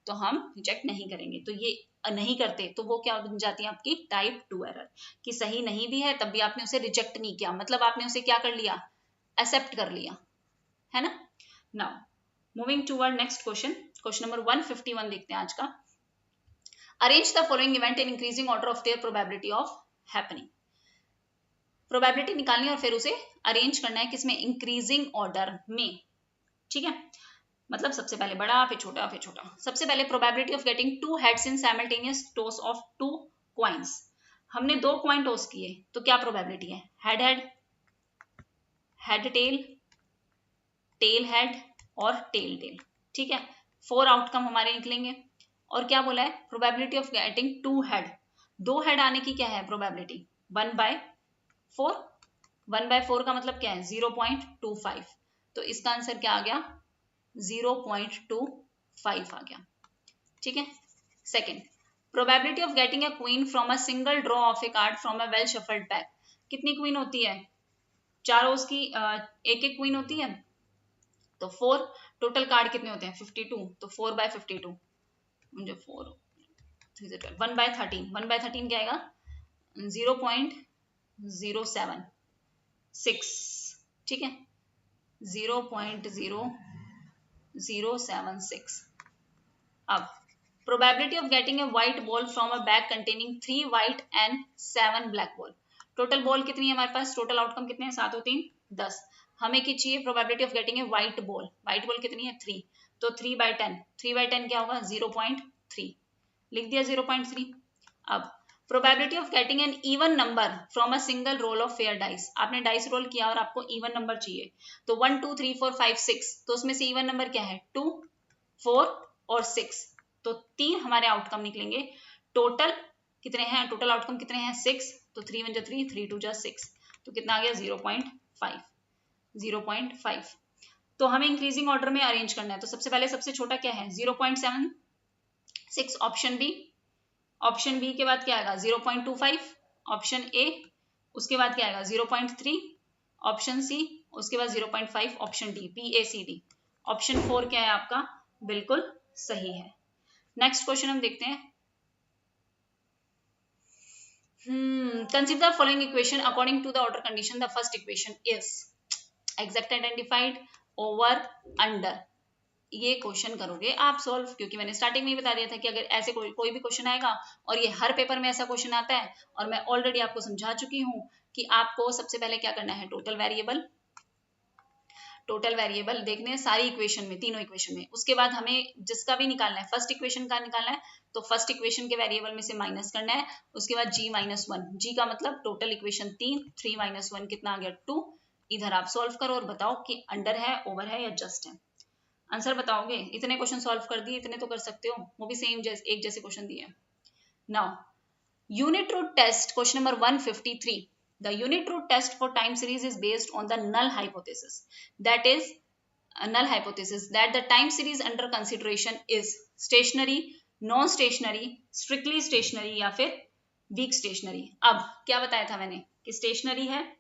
तो हम रिजेक्ट नहीं करेंगे. तो ये नहीं करते तो वो क्या बन जाती है आपकी? Type 2 error. कि सही नहीं भी है तब भी आपने उसे रिजेक्ट नहीं किया, मतलब आपने उसे क्या कर लिया? एक्सेप्ट कर लिया, है ना. Now moving toward next question. Question number 151 देखते हैं आज का. Arrange the following event in increasing order of their probability of happening. Probability निकालनी और फिर उसे अरेंज करना है किसमें? इंक्रीजिंग ऑर्डर में. ठीक है. मतलब सबसे पहले बड़ा, फिर छोटा, फिर छोटा. सबसे पहले probability of getting 2 heads in simultaneous toss of 2 coins. हमने 2 कॉइन टॉस किए तो क्या प्रोबेबिलिटी है? Head head, head tail, tail head और टेल टेल. ठीक है. 4 आउटकम हमारे निकलेंगे. और क्या बोला है? Probability of getting 2 head. 2 head आने की क्या है प्रोबेबिलिटी? 1/4. 1/4 का मतलब क्या है? 0.25. तो इसका आंसर क्या आ गया? 0.25 आ गया. ठीक है. Second, probability of getting a queen from a single draw of A card from a well shuffled pack. कितनी क्वीन होती है? 4 रोज की एक एक क्वीन होती है, तो 4. टोटल कार्ड कितने होते हैं? 52. तो 4/52, मुझे 4 3 से 12, 1/13. 1/13 क्या आएगा? 0.076. ठीक है. 0.0076. अब probability of getting a white ball from a bag containing 3 white and 7 black ball. Total ball कितनी है हमारे पास? टोटल आउटकम कितने हैं? 7 और 3 10. हमें क्या चाहिए? Probability of getting a white ball. White ball कितनी है? 3. तो 3/10. 3/10 क्या होगा? 0.3. लिख दिया 0.3. अब probability of getting an even number from a single roll of fair dice. आपने डाइस रोल किया और आपको इवन नंबर चाहिए, तो 1 2 3 4 5 6. तो उसमें से इवन नंबर क्या है? 2 4 और 6. तो 3 हमारे आउटकम निकलेंगे. टोटल कितने हैं? टोटल आउटकम कितने हैं? 6. तो 3 1 3, 3 2 6. तो कितना आ गया? 0.5. 0.5. तो हमें इंक्रीजिंग ऑर्डर में अरेंज करना है. तो सबसे पहले सबसे छोटा क्या है? 0.76. Option B. ऑप्शन बी के बाद क्या आएगा 0.25, ऑप्शन ए, उसके बाद क्या आएगा 0.3, ऑप्शन सी, उसके बाद 0.5, ऑप्शन डी PACD। ऑप्शन 4 क्या है आपका, बिल्कुल सही है। नेक्स्ट क्वेश्चन हम देखते हैं। Consider the following equation according to the order condition. The first equation is exact identified, over, under। ये क्वेश्चन करोगे आप सॉल्व, क्योंकि मैंने स्टार्टिंग में ही बता दिया था कि अगर ऐसे कोई भी क्वेश्चन आएगा, और ये हर पेपर में ऐसा क्वेश्चन आता है, और मैं ऑलरेडी आपको समझा चुकी हूँ कि आपको सबसे पहले क्या करना है, टोटल वेरिएबल देखने हैं सारी इक्वेशन में, तीनों इक्वेशन में। उसके बाद हमें जिसका भी निकालना है, फर्स्ट इक्वेशन का निकालना है, तो फर्स्ट इक्वेशन के वेरिएबल में से माइनस करना है। उसके बाद g-1, g का मतलब टोटल इक्वेशन 3 - 1 कितना आ गया 2। इधर आप सॉल्व करो और बताओ कि अंडर है, ओवर है या जस्ट है। आंसर बताओगे, इतने क्वेश्चन सॉल्व कर दिए, इतने तो कर सकते हो, वो भी सेम एक जैसे क्वेश्चन दिए। Now unit root test, question number 153। The unit root test for time series is based on the null hypothesis. That is, a null hypothesis that the time series under consideration is stationary, non-stationary, strictly stationary या फिर weak stationary। अब क्या बताया था मैंने कि stationary है,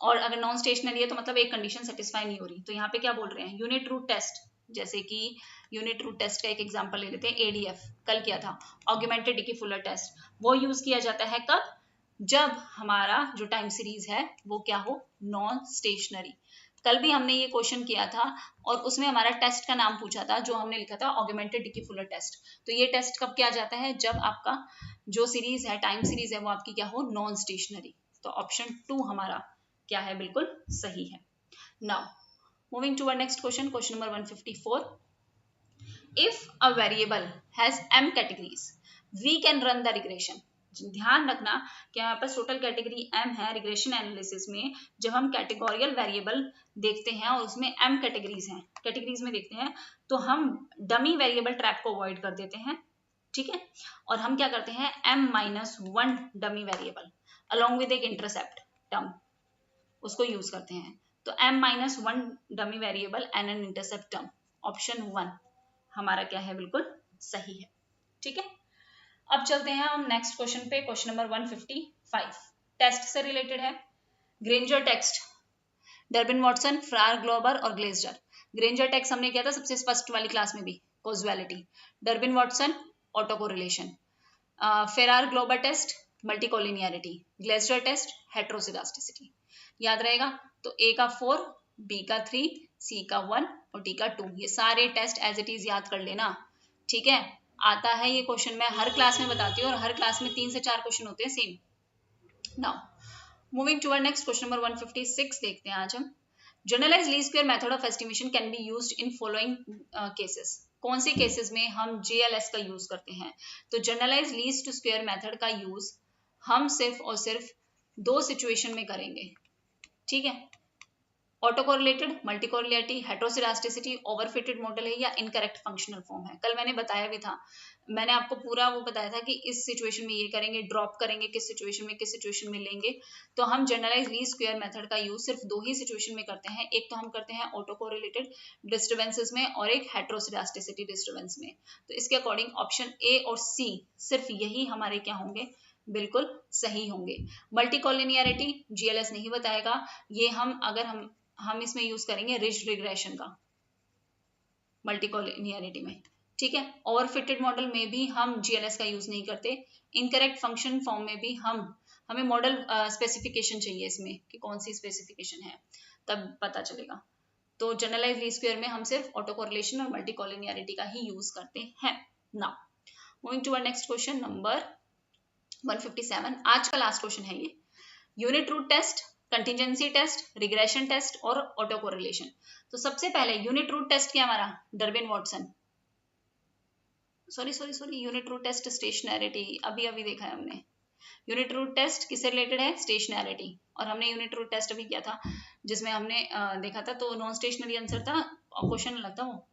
और अगर नॉन स्टेशनरी है तो मतलब एक कंडीशन सेटिस्फाई नहीं हो रही। तो यहाँ पे क्या बोल रहे हैं, यूनिट रूट टेस्ट, जैसे कि यूनिट रूट टेस्ट का एक एग्जांपल ले लेते हैं, ADF कल किया था, ऑगमेंटेड डिकी फुलर टेस्ट। वो यूज किया जाता है कब, जब हमारा जो टाइम सीरीज है वो क्या हो, नॉन स्टेशनरी। कल भी हमने ये क्वेश्चन किया था, और उसमें हमारा टेस्ट का नाम पूछा था, जो हमने लिखा था ऑगमेंटेड डिकी फुलर टेस्ट। तो ये टेस्ट कब किया जाता है, जब आपका जो सीरीज है, टाइम सीरीज है, वो आपकी क्या हो, नॉन स्टेशनरी। तो ऑप्शन 2 हमारा क्या है, बिल्कुल सही है। Now moving to our next question, question number 154। If a variable has m categories, we can run the regression. ध्यान रखना कि हमारे पास टोटल कैटेगरी m है। रिग्रेशन एनालिसिस में जब हम कैटेगोरियल वेरिएबल देखते हैं और उसमें m कैटेगरीज हैं, कैटेगरीज में देखते हैं, तो हम डमी वेरिएबल ट्रैप को अवॉइड कर देते हैं, ठीक है। और हम क्या करते हैं, m-1 dummy variable along with एक इंटरसेप्ट टर्म, उसको यूज करते हैं। तो m-1 dummy variable and an intercept term, option 1 हमारा क्या है, बिल्कुल सही है, ठीक है। अब चलते हैं हम नेक्स्ट क्वेश्चन पे, क्वेश्चन नंबर 155, टेस्ट से रिलेटेड है। Granger test, Durbin Watson, Farrar Glauber और ग्लेजर। ग्रेंजर टेस्ट हमने किया था सबसे फर्स्ट वाली क्लास में भी, causality. Durbin Watson, auto correlation. Farrar Glauber test, multicollinearity. Glejser test, heteroscedasticity. याद रहेगा, तो ए का 4, बी का 3, सी का 1 और डी का 2, ये सारे टेस्ट एज इट इज याद कर लेना, ठीक है। आता है ये क्वेश्चन, मैं हर क्लास में बताती हूँ, और हर क्लास में 3 से 4 क्वेश्चन होते हैं same. Now moving to our next, question number 156 देखते हैं आज हम। Generalize least square method of estimation can be used in following cases. कौन से केसेस में हम JLS का यूज करते हैं, तो जनरलाइज लीस्ट स्क्वायर मेथड का यूज हम सिर्फ और सिर्फ 2 सिचुएशन में करेंगे, ठीक है। Auto correlated, multi कोरिलेटी, हेट्रोसिडास्टिसिटी, overfitted model है या इनकरेक्ट फंक्शनल फॉर्म है। कल मैंने बताया भी था, मैंने आपको पूरा वो बताया था कि इस सिचुएशन में ये करेंगे, ड्रॉप करेंगे किस सिचुएशन में लेंगे। तो हम जनरलाइज लीस्ट स्क्वायर मेथड का यूज सिर्फ 2 ही सिचुएशन में करते हैं। एक तो हम करते हैं ऑटो कोरिलेटेड डिस्टर्बेंसेस में, और एक हेट्रोसिडास्टिसिटी डिस्टर्बेंस में। तो इसके अकॉर्डिंग ऑप्शन ए और सी सिर्फ यही हमारे क्या होंगे, बिल्कुल सही होंगे। मल्टीकोलिनियरिटी GLS नहीं बताएगा, ये हम अगर हम इसमें यूज करेंगे रिज्ड रिग्रेशन का, मल्टीकोलिनियरिटी में, ठीक है। ओवरफिटेड मॉडल में भी हम GLS का यूज नहीं करते। इनकरेक्ट फंक्शन फॉर्म में भी हमें मॉडल स्पेसिफिकेशन चाहिए इसमें कि कौन सी स्पेसिफिकेशन है, तब पता चलेगा। तो जनरलाइज लीस्ट स्क्वायर में हम सिर्फ ऑटो कोरिलेशन और मल्टीकोलिनियरिटी का ही यूज करते हैं। Now moving to our next question number 157, आज का लास्ट क्वेश्चन है ये। Unit root test, contingency test, regression test और ऑटो कोरिलेशन। तो सबसे पहले यूनिट रूट टेस्ट क्या हमारा, Durbin Watson, sorry unit root test stationarity, अभी देखा है हमने। यूनिट रूट टेस्ट किससे रिलेटेड है, स्टेशनैरिटी। और हमने यूनिट रूट टेस्ट अभी किया था जिसमें हमने देखा था, तो नॉन स्टेशनरी आंसर था, क्वेश्चन अलग था वो,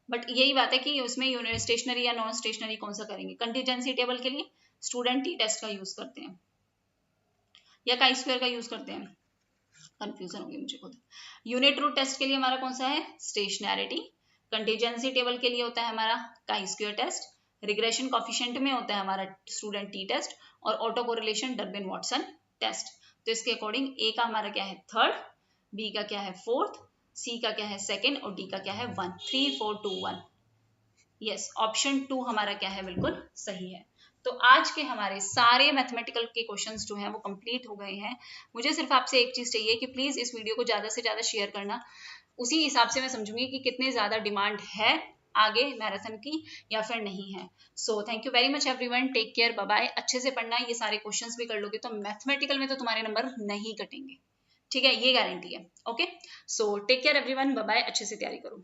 बट यही बात है कि उसमें यूनिट स्टेशनरी या नॉन स्टेशनरी कौन सा करेंगे। कंटिजेंसी टेबल के लिए स्टूडेंट टी टेस्ट का यूज करते हैं या काई स्क्वायर का यूज करते हैं, कंफ्यूजन होगी मुझे खुद। यूनिट रूट टेस्ट के लिए हमारा कौन सा है, स्टेशनैरिटी। कंटीजेंसी टेबल के लिए होता है हमारा chi square test. Regression coefficient में होता है हमारा स्टूडेंट टी टेस्ट और auto correlation Durbin Watson test. तो इसके अकॉर्डिंग ए का हमारा क्या है थर्ड, बी का क्या है फोर्थ, सी का क्या है सेकेंड और डी का क्या है 1, 3 4 2 1। यस, ऑप्शन 2 हमारा क्या है बिल्कुल सही है। तो आज के हमारे सारे मैथमेटिकल के क्वेश्चंस जो हैं वो कंप्लीट हो गए हैं। मुझे सिर्फ आपसे एक चीज चाहिए कि प्लीज इस वीडियो को ज्यादा से ज्यादा शेयर करना, उसी हिसाब से मैं समझूंगी कि कितने ज्यादा डिमांड है आगे मैराथन की या फिर नहीं है। So thank you very much everyone, take care, bye bye. अच्छे से पढ़ना, ये सारे क्वेश्चंस भी कर लोगे तो मैथमेटिकल में तो तुम्हारे नंबर नहीं कटेंगे, ठीक है, ये गारंटी है। Okay, so take care everyone, bye bye, अच्छे से तैयारी करो।